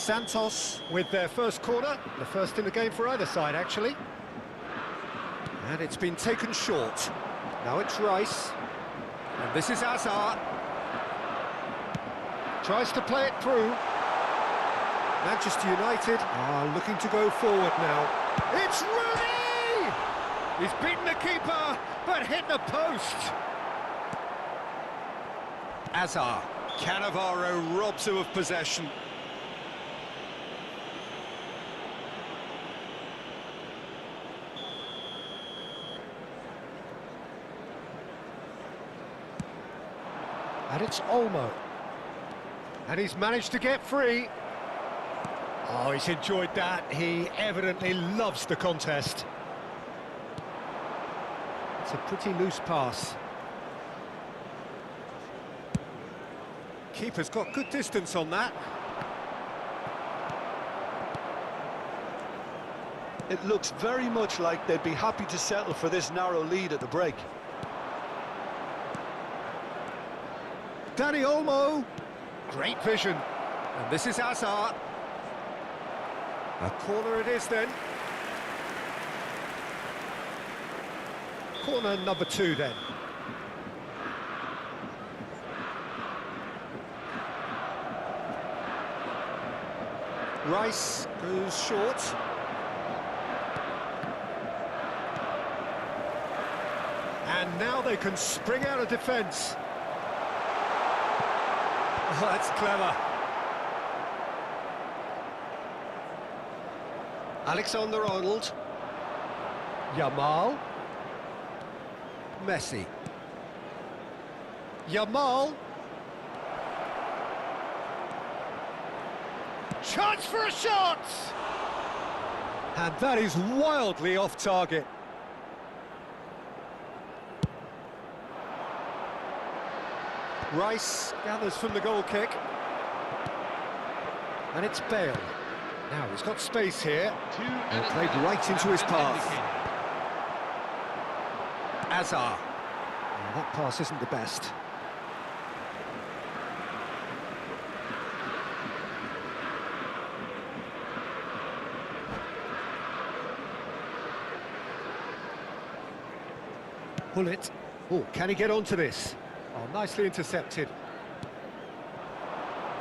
Santos with their first corner, the first in the game for either side, actually. And it's been taken short. Now it's Rice. And this is Azar. Tries to play it through. Manchester United are looking to go forward now. It's Rooney! He's beaten the keeper, but hit the post. Azar. Cannavaro robs him of possession. And it's Olmo. And he's managed to get free. Oh, he's enjoyed that. He evidently loves the contest. It's a pretty loose pass. Keeper's got good distance on that. It looks very much like they'd be happy to settle for this narrow lead at the break. Dani Olmo. Great vision. And this is Azar. A corner it is then. Corner number 2 then. Rice goes short. And now they can spring out of defence. Oh, that's clever. Alexander-Arnold. Yamal. Messi. Yamal. Chance for a shot! And that is wildly off target. Rice gathers from the goal kick. And it's Bale. Now he's got space here. And played right into his path. Azar. Oh, that pass isn't the best. Pull it. Oh, can he get onto this? Oh, nicely intercepted.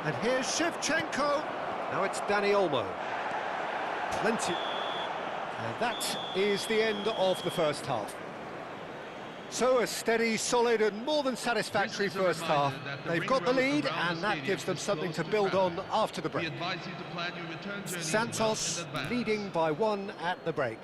And here's Shevchenko. Now it's Dani Olmo. Plenty. And that is the end of the first half. So a steady, solid and more than satisfactory first half. They've got the lead and that gives them something to build on after the break. Santos leading by 1 at the break.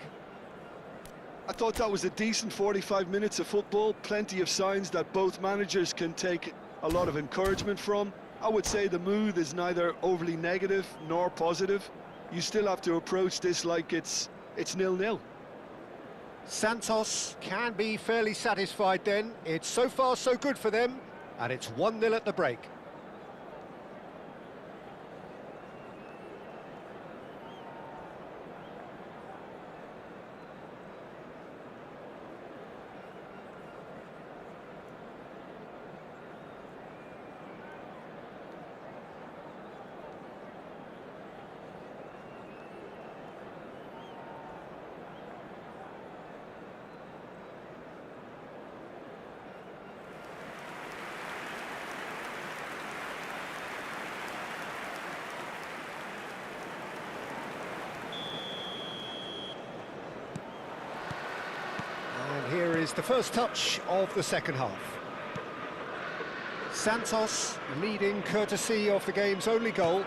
I thought that was a decent 45 minutes of football, plenty of signs that both managers can take a lot of encouragement from. I would say the mood is neither overly negative nor positive. You still have to approach this like it's 0-0. Santos can be fairly satisfied then. It's so far so good for them, and it's 1-0 at the break. Here is the first touch of the second half. Santos leading courtesy of the game's only goal.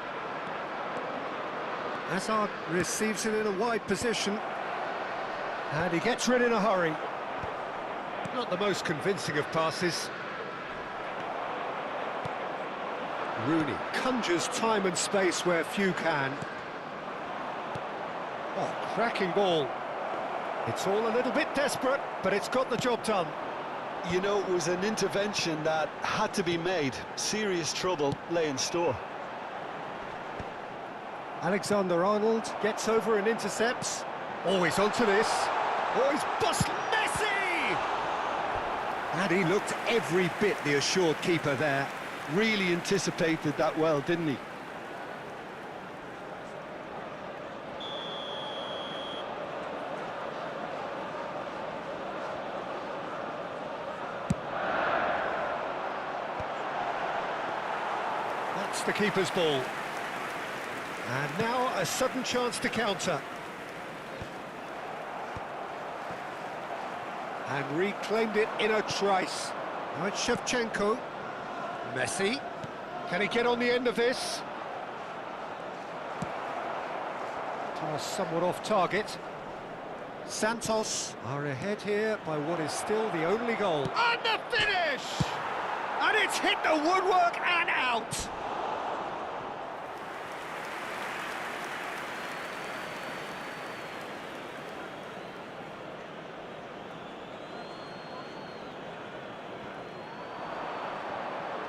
Azar receives it in a wide position. And he gets rid in a hurry. Not the most convincing of passes. Rooney conjures time and space where few can. Oh, cracking ball. It's all a little bit desperate, but it's got the job done. You know, it was an intervention that had to be made. Serious trouble lay in store. Alexander-Arnold gets over and intercepts. Oh, he's onto this. Oh, he's bust Messi! And he looked every bit the assured keeper there. Really anticipated that well, didn't he? That's the keeper's ball. And now a sudden chance to counter. And reclaimed it in a trice. Now it's Shevchenko. Messi. Can he get on the end of this? Pass somewhat off target. Santos are ahead here by what is still the only goal. And the finish! And it's hit the woodwork and out!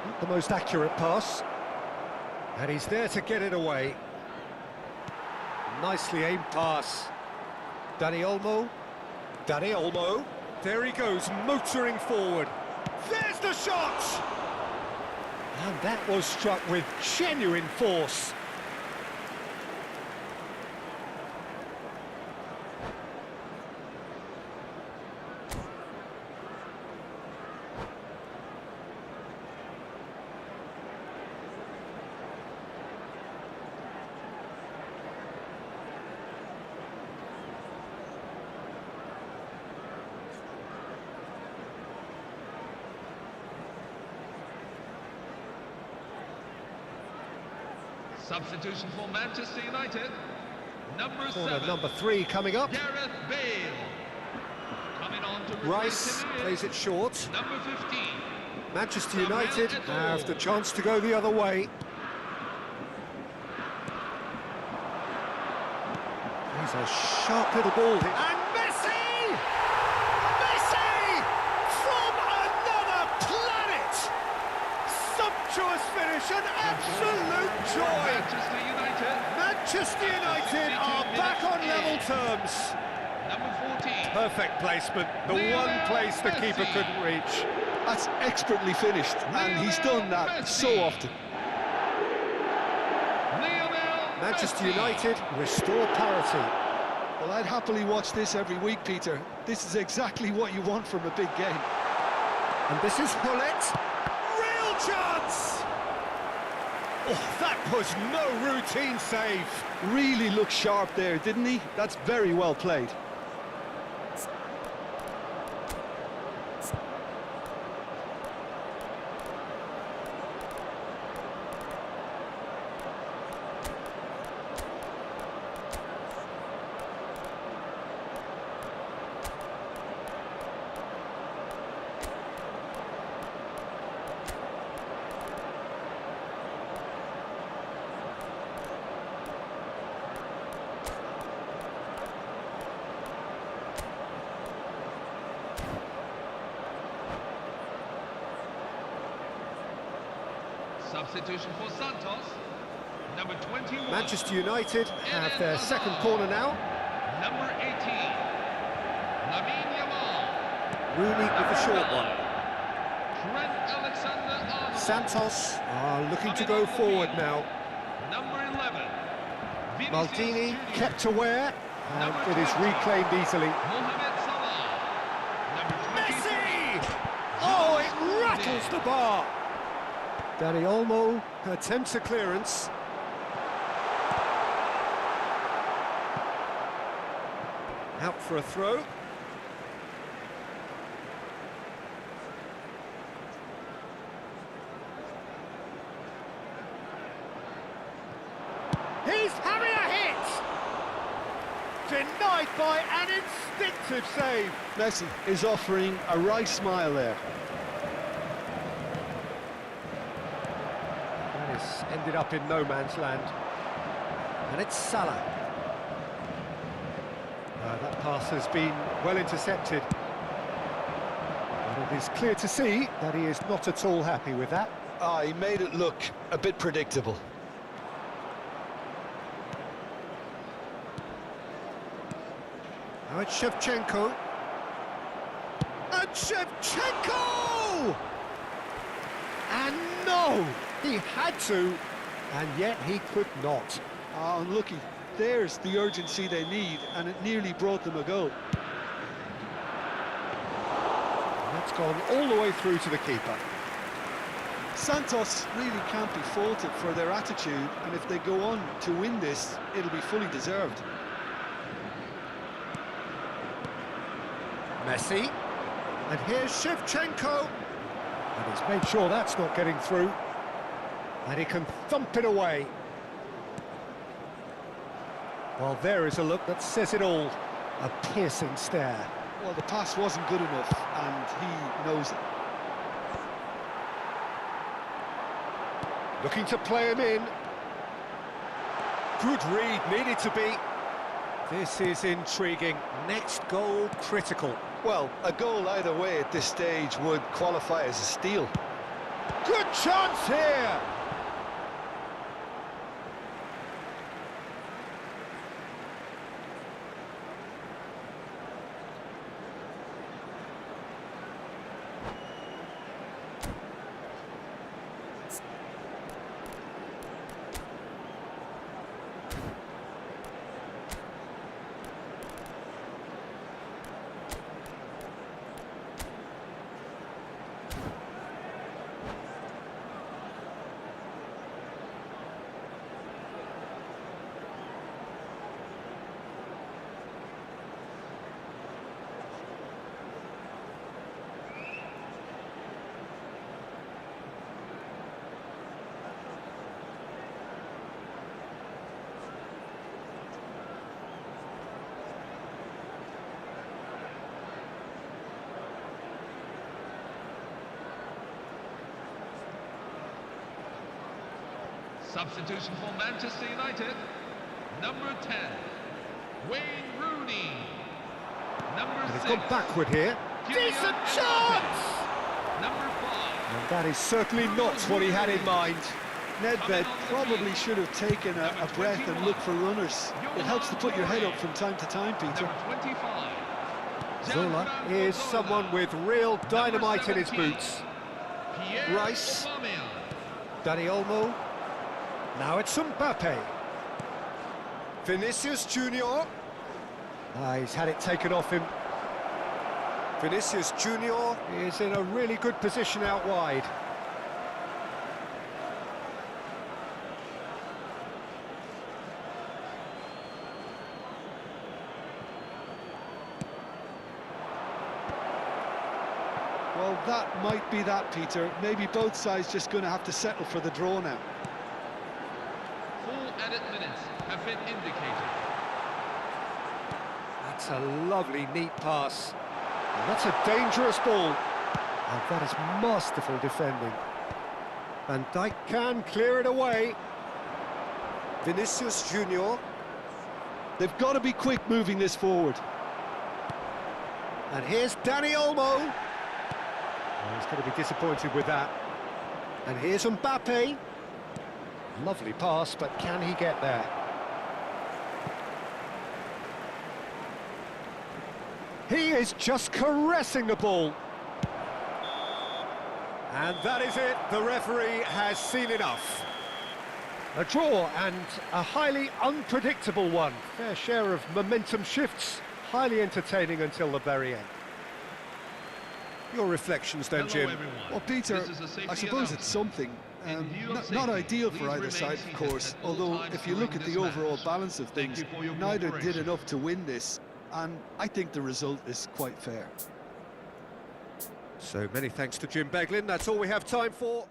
Not the most accurate pass. And he's there to get it away. Nicely aimed pass. Dani Olmo. Dani Olmo. There he goes, motoring forward. There's the shot! And that was struck with genuine force. Substitution for Manchester United. Number Corner 7. number 3 coming up. Gareth Bale. Coming on to replace Rice him is plays it short. Number 15. Manchester United have the chance to go the other way. He's a sharp little ball. And Messi! Messi! From another planet! Sumptuous finish, an absolute joy! Manchester United. Manchester United are back on level terms. Number 14. Perfect placement, the one place the keeper couldn't reach. That's expertly finished, and he's done that so often. Manchester United restore parity. Well, I'd happily watch this every week, Peter. This is exactly what you want from a big game. And this is Hullet. Real chance! Oh, that was no routine save. Really looked sharp there, didn't he? That's very well played. Substitution for Santos. Number 21. Manchester United have their second corner now. Number 18. Lamine Yamal. Rooney with the short one. Trent Alexander-Arnold. Santos are looking to go forward now. Number 11. Vinicius Maldini Junior. kept aware, and it is reclaimed easily. Mohamed Salah. Number 23. Messi! Oh, it rattles the bar. Dani Olmo attempts a clearance. Out for a throw. He's having a hit! Denied by an instinctive save. Messi is offering a right smile there. Ended up in no man's land. And it's Salah. That pass has been well intercepted. But it is clear to see that he is not at all happy with that. He made it look a bit predictable. Now it's Shevchenko. And Shevchenko! And no! He had to, and yet he could not. Unlucky. There's the urgency they need, and it nearly brought them a goal. That's gone all the way through to the keeper. Santos really can't be faulted for their attitude, and if they go on to win this, it'll be fully deserved. Messi. And here's Shevchenko. And he's made sure that's not getting through. And he can thump it away. Well, there is a look that says it all. A piercing stare. Well, the pass wasn't good enough, and he knows it. Looking to play him in. Good read, needed to be. This is intriguing. Next goal, critical. Well, a goal either way at this stage would qualify as a steal. Good chance here! Substitution for Manchester United, number 10, Wayne Rooney. Number And he's 6, gone backward here. Kylian Decent Mbappe. chance! Number 5, And that is certainly not what he had in mind. Nedved probably should have taken a breath and looked for runners. It helps to put your head up from time to time, Peter. number 25, Zola Gianfranco is Zola. someone with real dynamite in his 17, boots. Pierre Rice. Aubameyang. Dani Olmo. Now it's Mbappe. Vinicius Junior. He's had it taken off him. Vinicius Junior is in a really good position out wide. Well, that might be that, Peter. Maybe both sides just going to have to settle for the draw now. Full added minutes have been indicated. That's a lovely, neat pass. And that's a dangerous ball. And that is masterful defending. Van Dijk can clear it away. Vinicius Junior. They've got to be quick moving this forward. And here's Dani Olmo. Oh, he's going to be disappointed with that. And here's Mbappe. Lovely pass, but can he get there? He is just caressing the ball. And that is it. The referee has seen enough. A draw, and a highly unpredictable one. Fair share of momentum shifts. Highly entertaining until the very end. Your reflections then, Hello, Jim? everyone. Well, Peter, This is a safety I suppose it's something. In view of Not safety, ideal for please either remain side, of seated course, at all although times if you look during at the this overall match. balance of Thank things, you for your neither did cooperation. enough to win this, and I think the result is quite fair. So many thanks to Jim Beglin. That's all we have time for.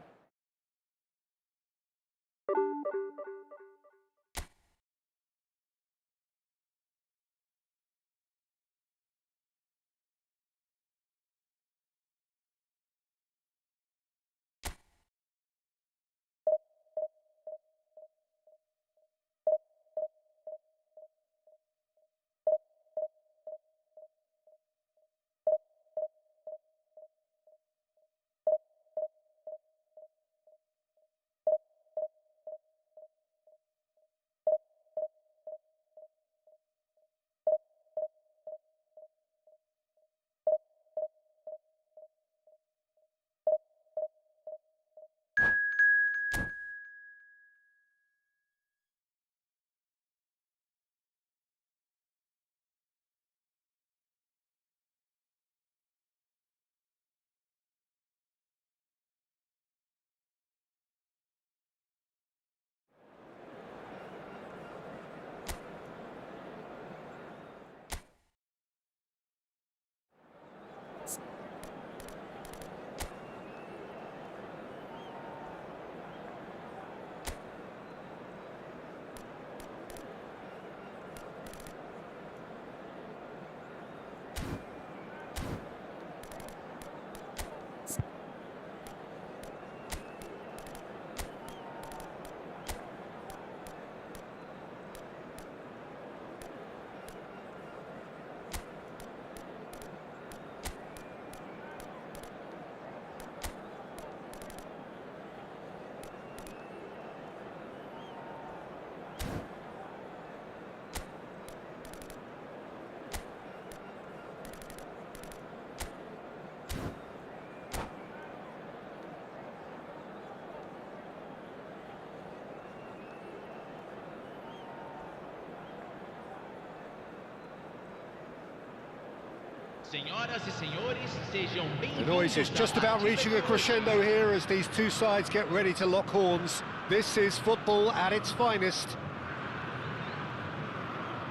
Senhoras e senhores, sejam The bem-vindos. noise is just about reaching a crescendo here as these two sides get ready to lock horns. This is football at its finest.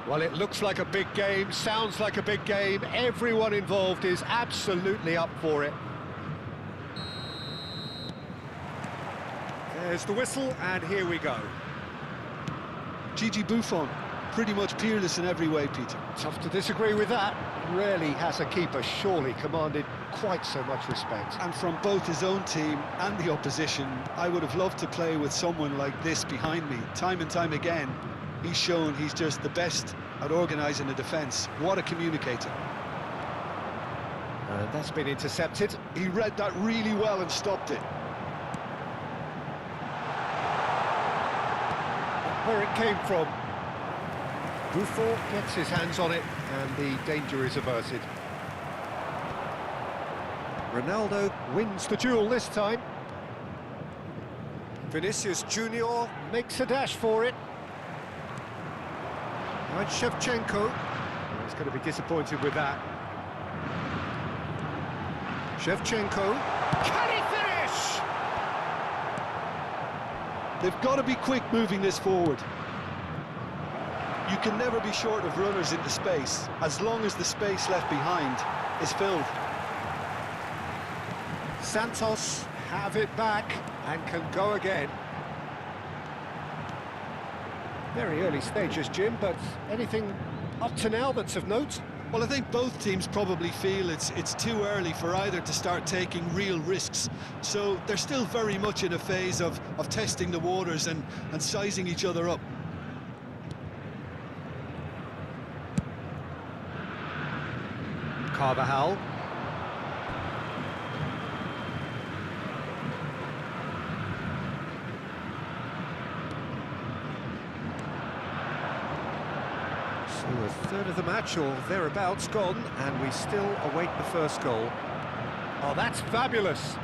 Well, it looks like a big game, sounds like a big game. Everyone involved is absolutely up for it. There's the whistle, and here we go. Gigi Buffon, pretty much peerless in every way, Peter. Tough to disagree with that. Rarely has a keeper surely commanded quite so much respect. And from both his own team and the opposition, I would have loved to play with someone like this behind me. Time and time again, he's shown he's just the best at organising a defence. What a communicator. And that's been intercepted. He read that really well and stopped it. Where it came from. Buffon gets his hands on it, and the danger is averted. Ronaldo wins the duel this time. Vinicius Junior makes a dash for it. Now it's Shevchenko. He's going to be disappointed with that. Shevchenko. Can he finish? They've got to be quick moving this forward. You can never be short of runners into space, as long as the space left behind is filled. Santos have it back and can go again. Very early stages, Jim, but anything up to now that's of note? Well, I think both teams probably feel it's too early for either to start taking real risks. So they're still very much in a phase of testing the waters and sizing each other up. Carvajal. So a third of the match or thereabouts gone, and we still await the first goal. Oh, that's fabulous.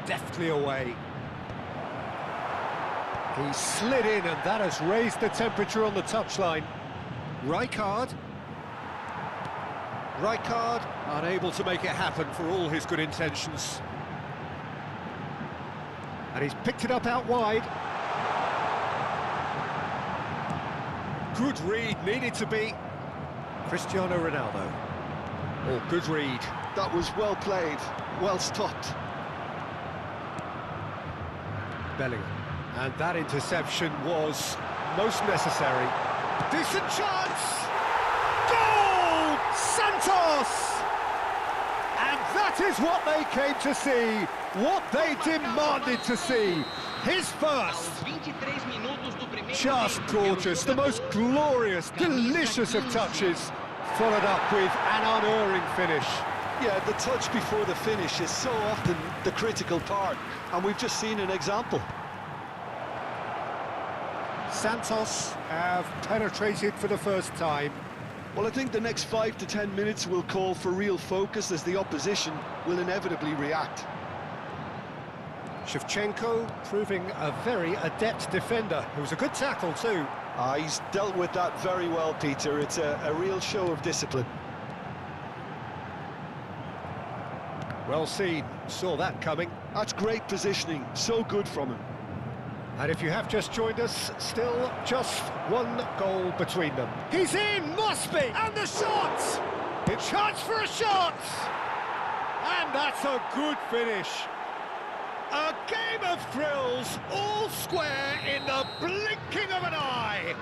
Deftly away. He slid in, and that has raised the temperature on the touchline. Rijkaard, unable to make it happen for all his good intentions. And he's picked it up out wide. Good read, needed to be. Cristiano Ronaldo. Oh, good read. That was well played, well stopped. Bellingham. And that interception was most necessary. Decent chance! Goal! Santos! And that is what they came to see, what they demanded to see. His first. Just gorgeous, the most glorious, delicious of touches, followed up with an unerring finish. Yeah, the touch before the finish is so often the critical part, and we've just seen an example. Santos have penetrated for the first time. Well, I think the next 5 to 10 minutes will call for real focus as the opposition will inevitably react. Shevchenko proving a very adept defender. It was a good tackle too. He's dealt with that very well, Peter. It's a real show of discipline. Well seen, saw that coming. That's great positioning, so good from him. And if you have just joined us, still just one goal between them. He's in, must be, and the shot! A chance for a shot! And that's a good finish. A game of thrills, all square in the blinking of an eye.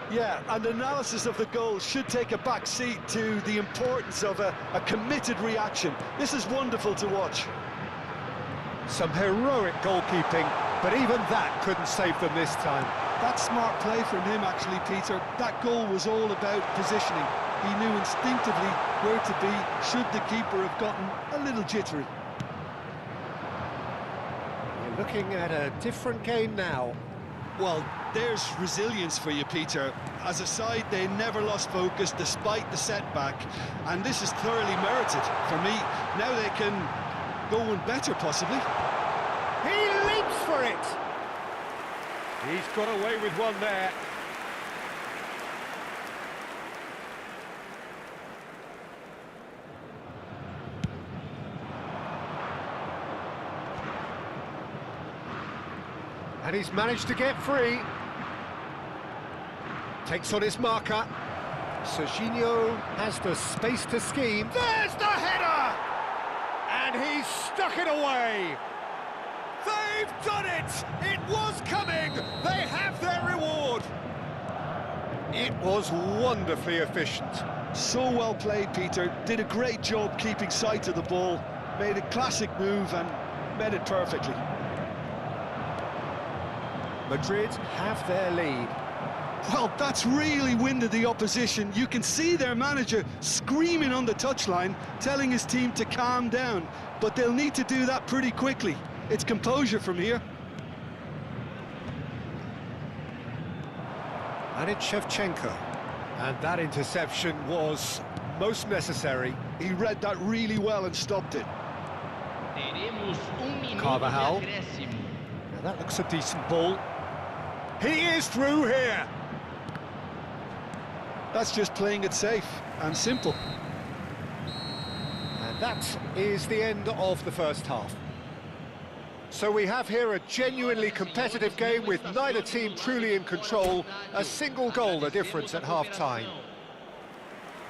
Yeah, and analysis of the goal should take a back seat to the importance of a committed reaction. This is wonderful to watch. Some heroic goalkeeping, but even that couldn't save them this time. That's smart play from him, actually, Peter. That goal was all about positioning. He knew instinctively where to be, should the keeper have gotten a little jittery. We're looking at a different game now. Well, there's resilience for you, Peter. As a side, they never lost focus despite the setback, and this is thoroughly merited for me. Now they can go one better, possibly. He leaps for it! He's got away with one there. And he's managed to get free. Takes on his marker. Serginho has the space to scheme. There's the header! And he's stuck it away. They've done it! It was coming! They have their reward! It was wonderfully efficient. So well played, Peter. Did a great job keeping sight of the ball. Made a classic move and met it perfectly. Madrid have their lead. Well, that's really winded the opposition. You can see their manager screaming on the touchline, telling his team to calm down. But they'll need to do that pretty quickly. It's composure from here. And it's Shevchenko. And that interception was most necessary. He read that really well and stopped it. Teremos minuto Carvajal. de acréscimo. Now that looks a decent ball. He is through here. That's just playing it safe and simple. And that is the end of the first half. So we have here a genuinely competitive game with neither team truly in control. A single goal the difference at half-time.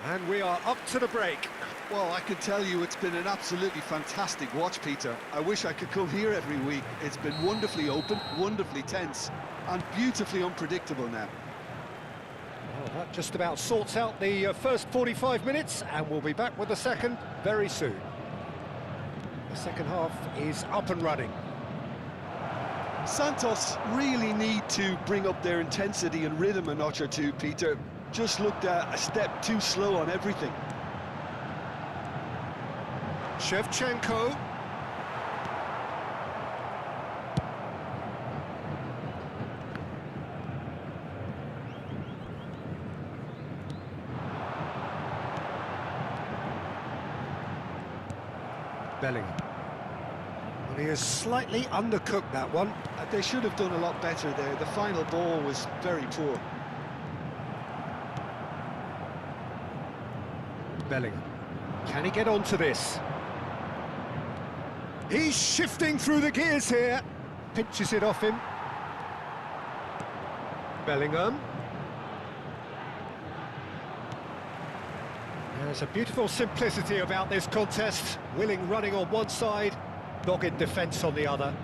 And we are up to the break. Well, I can tell you it's been an absolutely fantastic watch, Peter. I wish I could come here every week. It's been wonderfully open, wonderfully tense, and beautifully unpredictable now. Well, that just about sorts out the first 45 minutes, and we'll be back with the second very soon. The second half is up and running. Santos really need to bring up their intensity and rhythm a notch or two, Peter. Just looked a step too slow on everything. Shevchenko. Bellingham. Well, he has slightly undercooked that one. They should have done a lot better there. The final ball was very poor. Bellingham. Can he get onto this? He's shifting through the gears here. Pinches it off him. Bellingham. There's a beautiful simplicity about this contest. Willing running on one side, dogged defence on the other.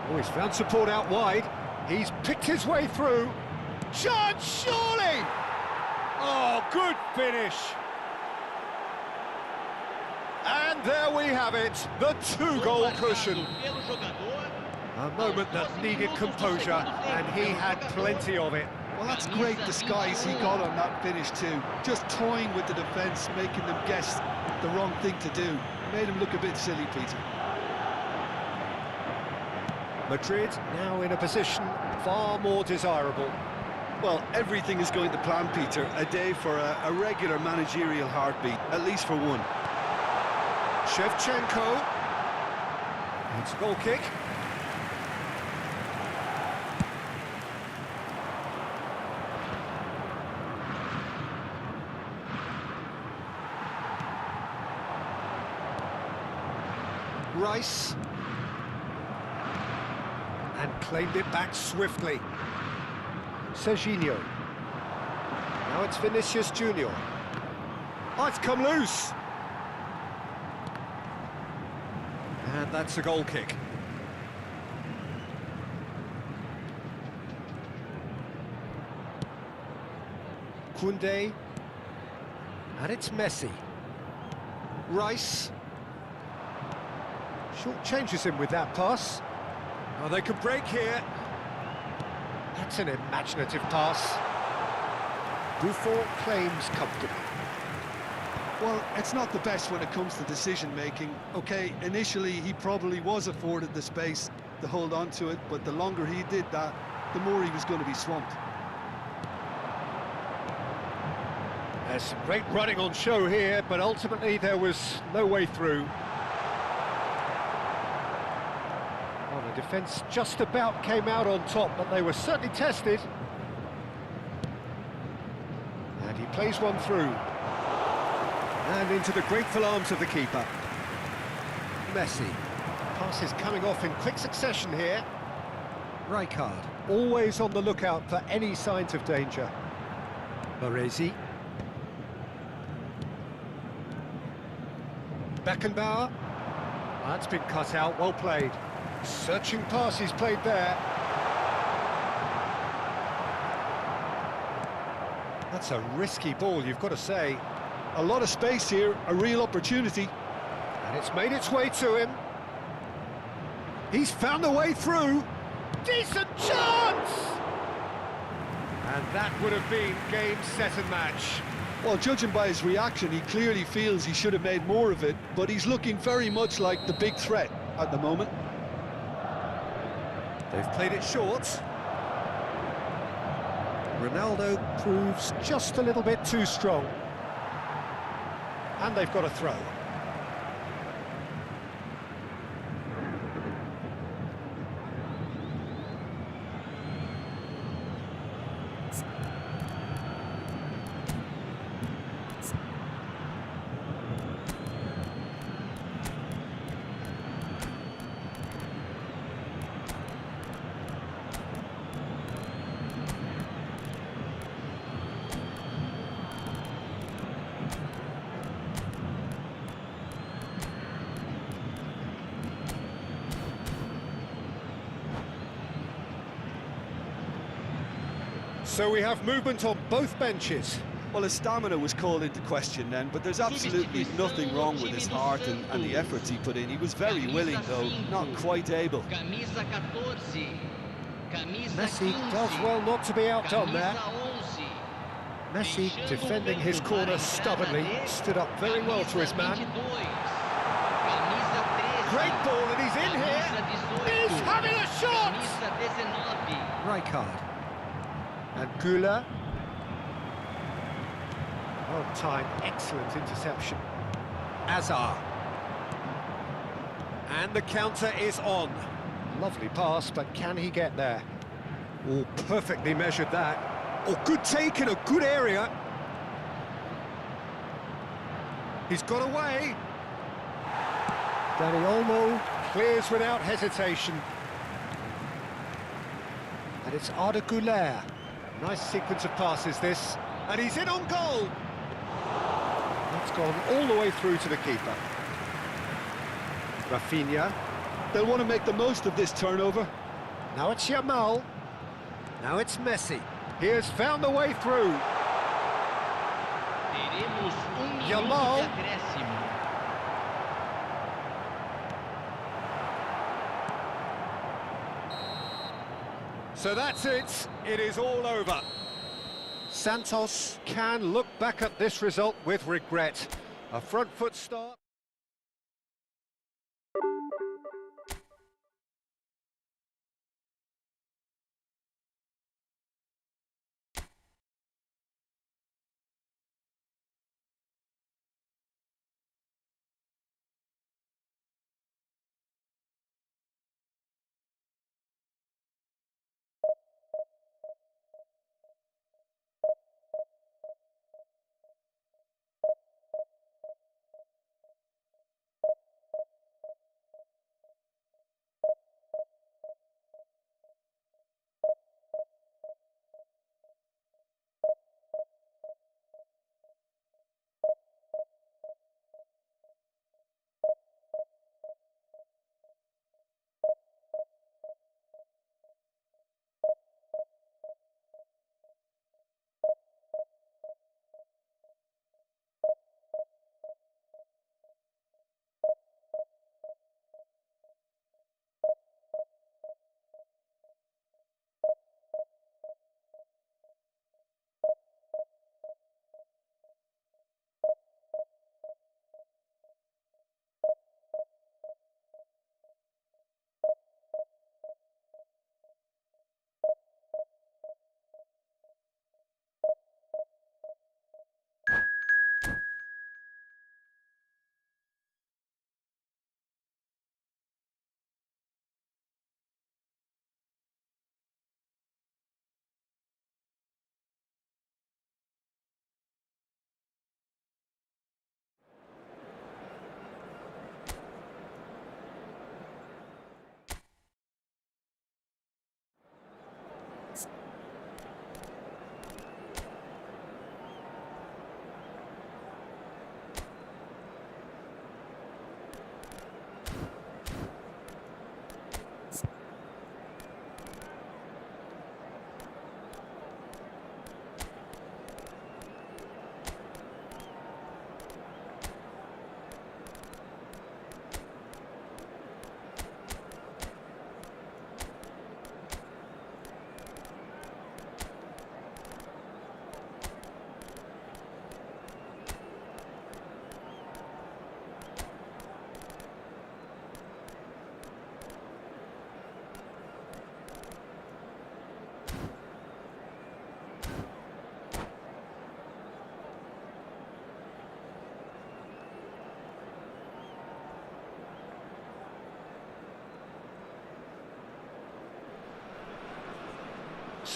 Oh, he's found support out wide. He's picked his way through. Chance, surely! Oh, good finish. And there we have it, the two-goal cushion. A moment that needed composure, and he had plenty of it. Well, that's great disguise he got on that finish too. Just toying with the defence, making them guess the wrong thing to do. Made him look a bit silly, Peter. Madrid now in a position far more desirable. Well, everything is going to plan, Peter. A day for a regular managerial heartbeat, at least for one. Shevchenko. It's a goal kick. Rice. And claimed it back swiftly. Serginho. Now it's Vinicius Junior. Oh, it's come loose. And that's a goal kick. Koundé. And it's Messi. Rice. Short changes him with that pass. Oh, they could break here. That's an imaginative pass. Buffon claims comfortably. Well, it's not the best when it comes to decision-making. OK, initially he probably was afforded the space to hold on to it, but the longer he did that, the more he was going to be swamped. There's some great running on show here, but ultimately there was no way through. Well, the defence just about came out on top, but they were certainly tested. And he plays one through. And into the grateful arms of the keeper. Messi. Passes coming off in quick succession here. Rijkaard, always on the lookout for any signs of danger. Baresi. Beckenbauer. That's been cut out, well played. Searching pass he's played there. That's a risky ball, you've got to say. A lot of space here, a real opportunity. And it's made its way to him. He's found a way through. Decent chance! And that would have been game, set and match. Well, judging by his reaction, he clearly feels he should have made more of it, but he's looking very much like the big threat at the moment. They've played it short. Ronaldo proves just a little bit too strong. And they've got a throw. So we have movement on both benches. Well, his stamina was called into question then, but there's absolutely nothing wrong with his heart and the efforts he put in. He was very willing, though, not quite able. Camisa 14. Camisa Messi 15. does well not to be outdone there. Camisa 11. Messi defending his corner stubbornly, stood up very well to his man. Great ball, and he's in here. He's having a shot! Rijkaard. And Güler. Well timed, excellent interception. Azar. And the counter is on. Lovely pass, but can he get there? Oh, perfectly measured that. Oh, good take in a good area. He's got away. Dani Olmo clears without hesitation. And it's Arda Güler. Nice sequence of passes, this. And he's in on goal. That's gone all the way through to the keeper. Rafinha. They'll want to make the most of this turnover. Now it's Yamal. Now it's Messi. He has found a way through. Teremos minuto Yamal. de acréscimo. So that's it. It is all over. Santos can look back at this result with regret. A front foot start.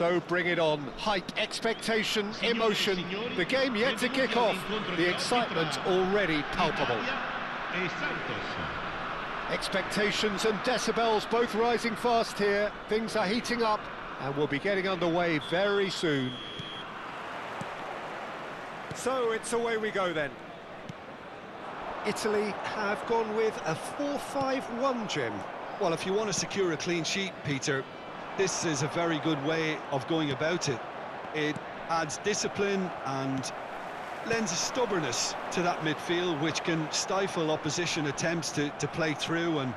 So bring it on. Hype, expectation, emotion. The game yet to kick off. The excitement already palpable. Expectations and decibels both rising fast here. Things are heating up and we'll be getting underway very soon. So it's away we go then. Italy have gone with a 4-5-1, Jim. Well, if you want to secure a clean sheet, Peter, this is a very good way of going about it. It adds discipline and lends a stubbornness to that midfield, which can stifle opposition attempts to play through, and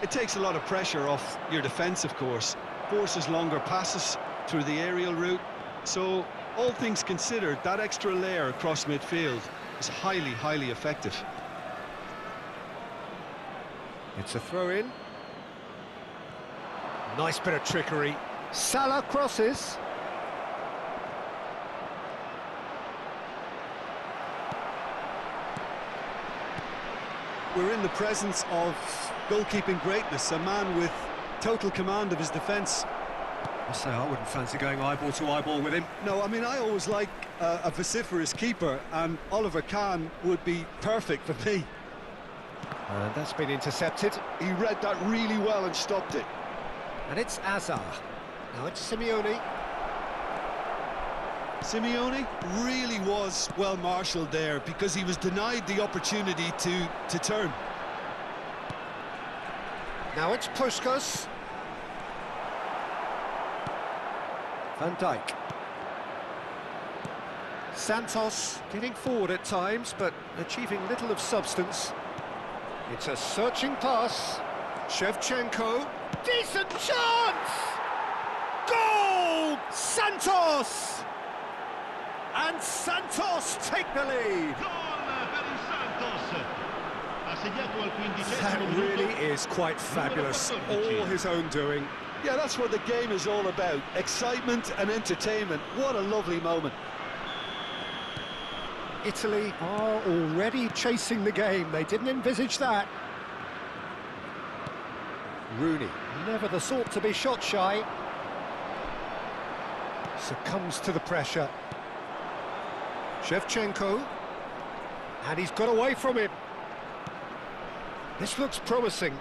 it takes a lot of pressure off your defence, of course. Forces longer passes through the aerial route. So, all things considered, that extra layer across midfield is highly, highly effective. It's a throw-in. Nice bit of trickery. Salah crosses. We're in the presence of goalkeeping greatness, a man with total command of his defence. I say I wouldn't fancy going eyeball to eyeball with him. No, I mean, I always like a vociferous keeper, and Oliver Kahn would be perfect for me. And that's been intercepted. He read that really well and stopped it. And it's Azar. Now it's Simeone. Simeone really was well marshalled there because he was denied the opportunity to turn. Now it's Puskas. Van Dijk. Santos getting forward at times, but achieving little of substance. It's a searching pass. Shevchenko. Decent chance! Goal! Santos! And Santos take the lead. That really is quite fabulous. All his own doing. Yeah, that's what the game is all about. Excitement and entertainment. What a lovely moment. Italy are already chasing the game. They didn't envisage that. Rooney, never the sort to be shot shy. Succumbs to the pressure. Shevchenko. And he's got away from him. This looks promising.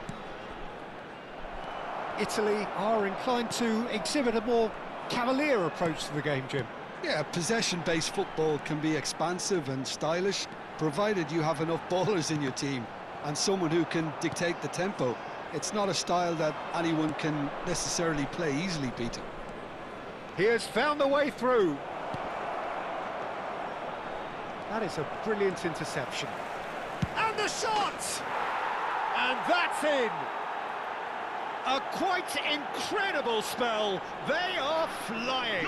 Italy are inclined to exhibit a more cavalier approach to the game, Jim. Yeah, possession-based football can be expansive and stylish, provided you have enough ballers in your team and someone who can dictate the tempo. It's not a style that anyone can necessarily play easily, Peter. He has found the way through. That is a brilliant interception. And the shot! And that's in! A quite incredible spell. They are flying.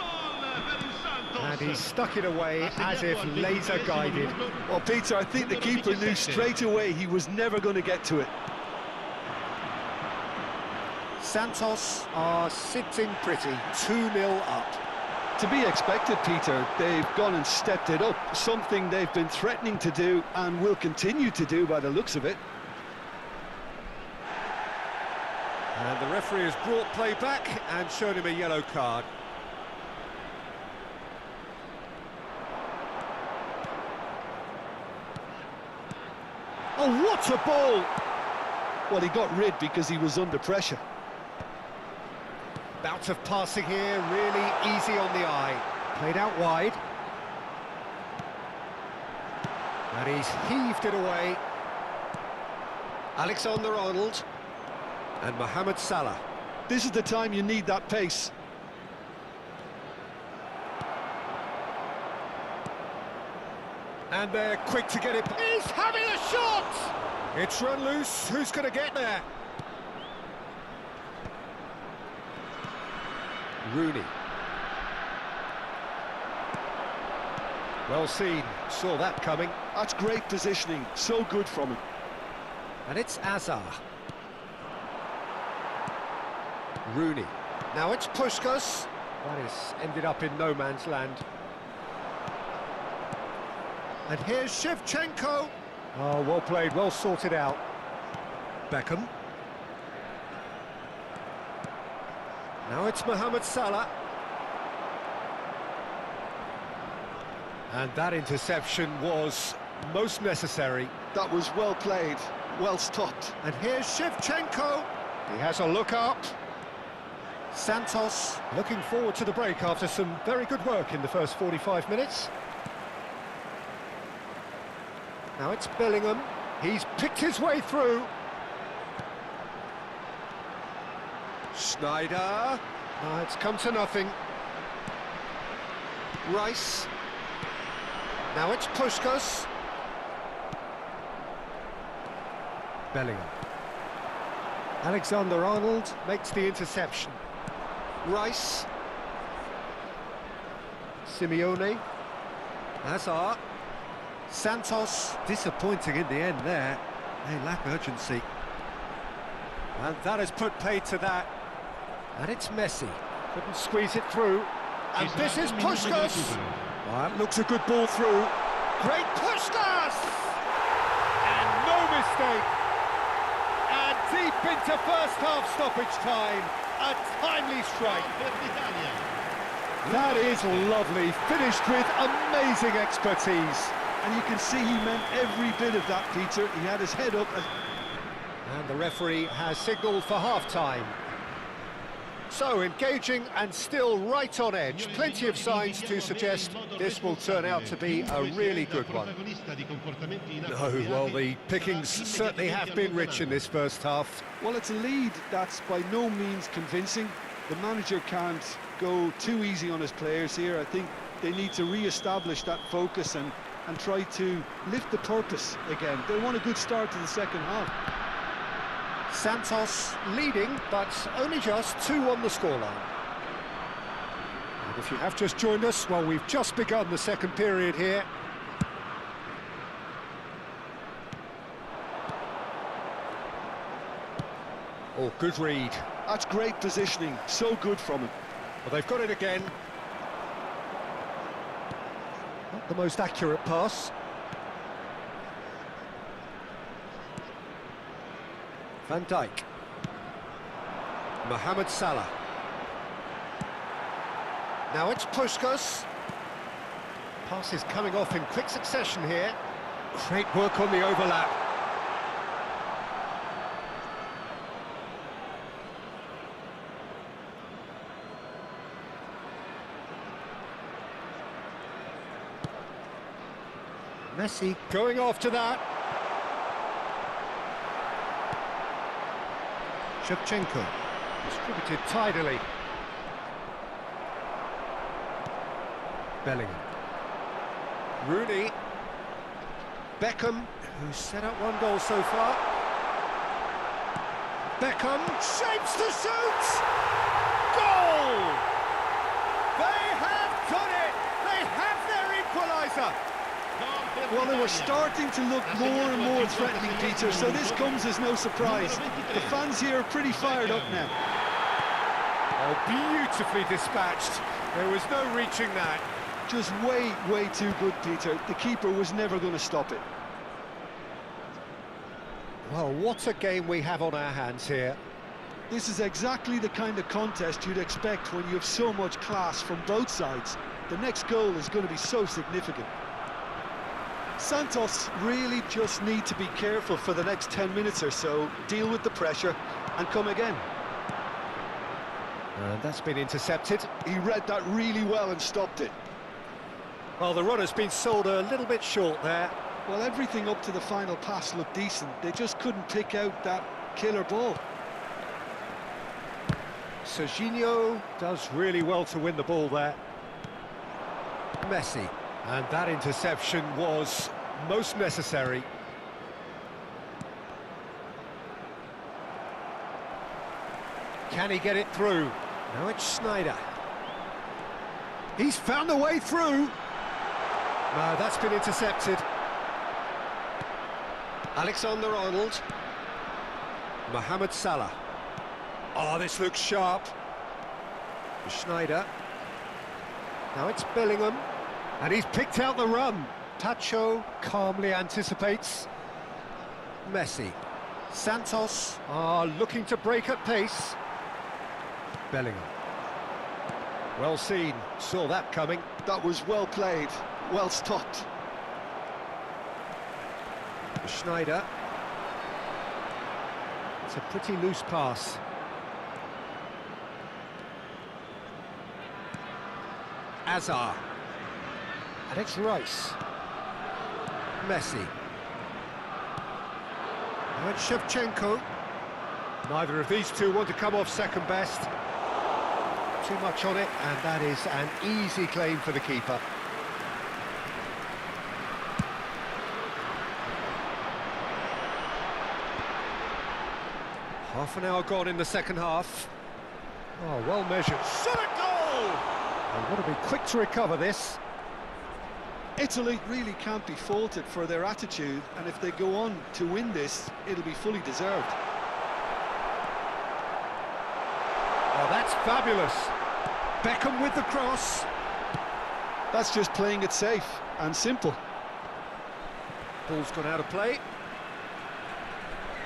And he stuck it away as if laser-guided. Well, Peter, I think the keeper knew straight away he was never going to get to it. Santos are sitting pretty, 2-0 up. To be expected, Peter. They've gone and stepped it up, something they've been threatening to do and will continue to do by the looks of it. And the referee has brought play back and shown him a yellow card. Oh, what a ball! Well, he got rid because he was under pressure. Bout of passing here, really easy on the eye. Played out wide. And he's heaved it away. Alexander-Arnold. And Mohamed Salah. This is the time you need that pace. And they're quick to get it. He's having a shot! It's run loose. Who's going to get there? Rooney. Well seen. Saw that coming. That's great positioning. So good from him. And it's Azar. Rooney. Now it's Puskas. That has ended up in no man's land. And here's Shevchenko. Oh, well played, well sorted out. Beckham. Now it's Mohamed Salah. And that interception was most necessary. That was well played, well stopped. And here's Shevchenko. He has a look up. Santos looking forward to the break after some very good work in the first 45 minutes. Now it's Bellingham. He's picked his way through. Schneider. It's come to nothing. Rice. Now it's Puskás. Bellingham. Alexander-Arnold makes the interception. Rice. Simeone. Hazard. Santos. Disappointing in the end there. They lack urgency. And that has put paid to that. And it's Messi. Couldn't squeeze it through. And this is Puskás. That looks a good ball through. Great Puskás! And no mistake. And deep into first half stoppage time. A timely strike. That is lovely. Finished with amazing expertise. And you can see he meant every bit of that, Peter. He had his head up. And the referee has signalled for half-time. So, engaging and still right on edge. Plenty of signs to suggest this will turn out to be a really good one. No, well, the pickings certainly have been rich in this first half. Well, it's a lead that's by no means convincing. The manager can't go too easy on his players here. I think they need to re-establish that focus and try to lift the purpose again. They want a good start to the second half. Santos leading, but only just 2 on the scoreline. And if you have just joined us, well, we've just begun the second period here. Oh, good read. That's great positioning, so good from him. Well, they've got it again. Not the most accurate pass. Van Dijk. Mohamed Salah. Now it's Puskás. Pass is coming off in quick succession here. Great work on the overlap. Messi going after that. Shevchenko, distributed tidily. Bellingham. Rooney. Beckham, who's set up 1 goal so far. Beckham shapes to shoot! Goal! They have done it! They have their equaliser! Well, they were starting to look more and more threatening, Peter, so this comes as no surprise. The fans here are pretty fired up now. Oh, beautifully dispatched. There was no reaching that. Just way, way too good, Peter. The keeper was never going to stop it. Well, what a game we have on our hands here. This is exactly the kind of contest you'd expect when you have so much class from both sides. The next goal is going to be so significant. Santos really just need to be careful for the next 10 minutes or so, deal with the pressure and come again. And that's been intercepted. He read that really well and stopped it. Well, the run has been sold a little bit short there. Well, everything up to the final pass looked decent. They just couldn't pick out that killer ball. Serginho does really well to win the ball there. Messi. And that interception was most necessary. Can he get it through? Now it's Schneider. He's found a way through. No, that's been intercepted. Alexander-Arnold. Mohamed Salah. Oh, this looks sharp. Schneider. Now it's Bellingham. And he's picked out the run. Tacho calmly anticipates. Messi. Santos are looking to break at pace. Bellingham. Well seen, saw that coming. That was well played. well stopped. Schneider. It's a pretty loose pass. Azar. And it's Rice. Messi. Now it's Shevchenko. Neither of these two want to come off second best. Too much on it, and that is an easy claim for the keeper. Half an hour gone in the second half. Oh, well measured. Shot a goal! And want to be quick to recover this. Italy really can't be faulted for their attitude, and if they go on to win this, it'll be fully deserved. Oh, that's fabulous. Beckham with the cross. That's just playing it safe and simple. Ball's gone out of play.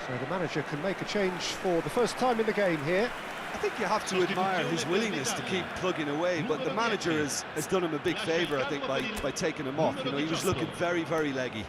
So the manager can make a change for the first time in the game here. I think you have to admire his willingness to keep plugging away, but the manager has done him a big favour, I think, by taking him off. You know, he was looking very, very leggy.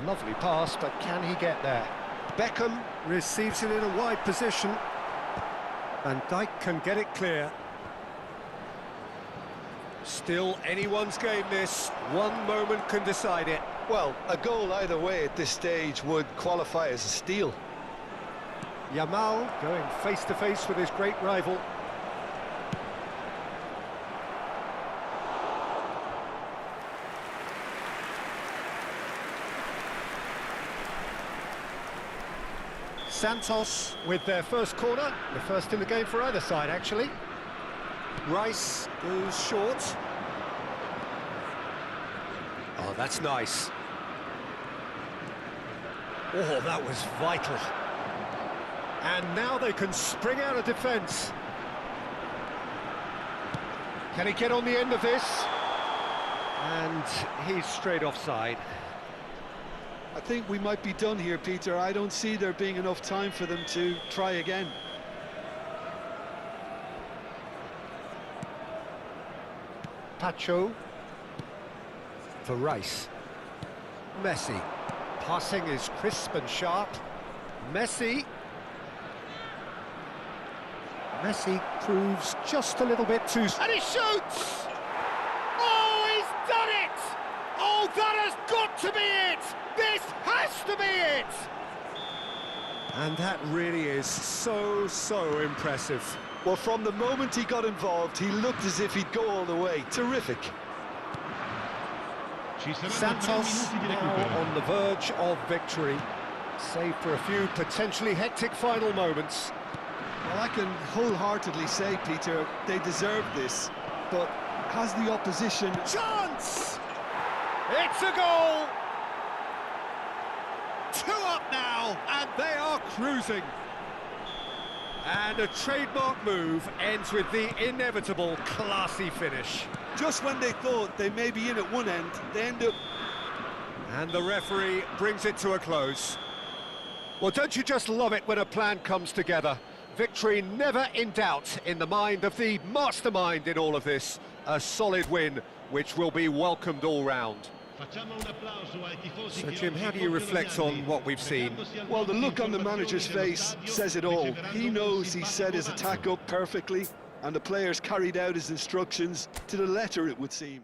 Lovely pass, but can he get there? Beckham receives it in a wide position. Van Dijk can get it clear. Still anyone's game this. One moment can decide it. Well, a goal either way at this stage would qualify as a steal. Yamal going face-to-face with his great rival. Santos with their first corner, the first in the game for either side, actually. Rice goes short. Oh, that's nice. Oh, that was vital. And now they can spring out of defence. Can he get on the end of this? And he's straight offside. I think we might be done here, Peter. I don't see there being enough time for them to try again. Pacho for Rice. Messi. Passing is crisp and sharp. Messi. Messi proves just a little bit too... And he shoots! Oh, he's done it! Oh, that has got to be it! This has to be it! And that really is so impressive. Well, from the moment he got involved, he looked as if he'd go all the way. Terrific. Santos now on the verge of victory, save for a few potentially hectic final moments. Well, I can wholeheartedly say, Peter, they deserve this, but has the opposition... Chance! It's a goal! 2 up now, and they are cruising. And a trademark move ends with the inevitable classy finish. Just when they thought they may be in at one end, they end up... And the referee brings it to a close. Well, don't you just love it when a plan comes together? Victory never in doubt in the mind of the mastermind in all of this. A solid win, which will be welcomed all round. So, Jim, how do you reflect on what we've seen? Well, the look on the manager's face says it all. He knows he set his attack up perfectly, and the players carried out his instructions to the letter, it would seem.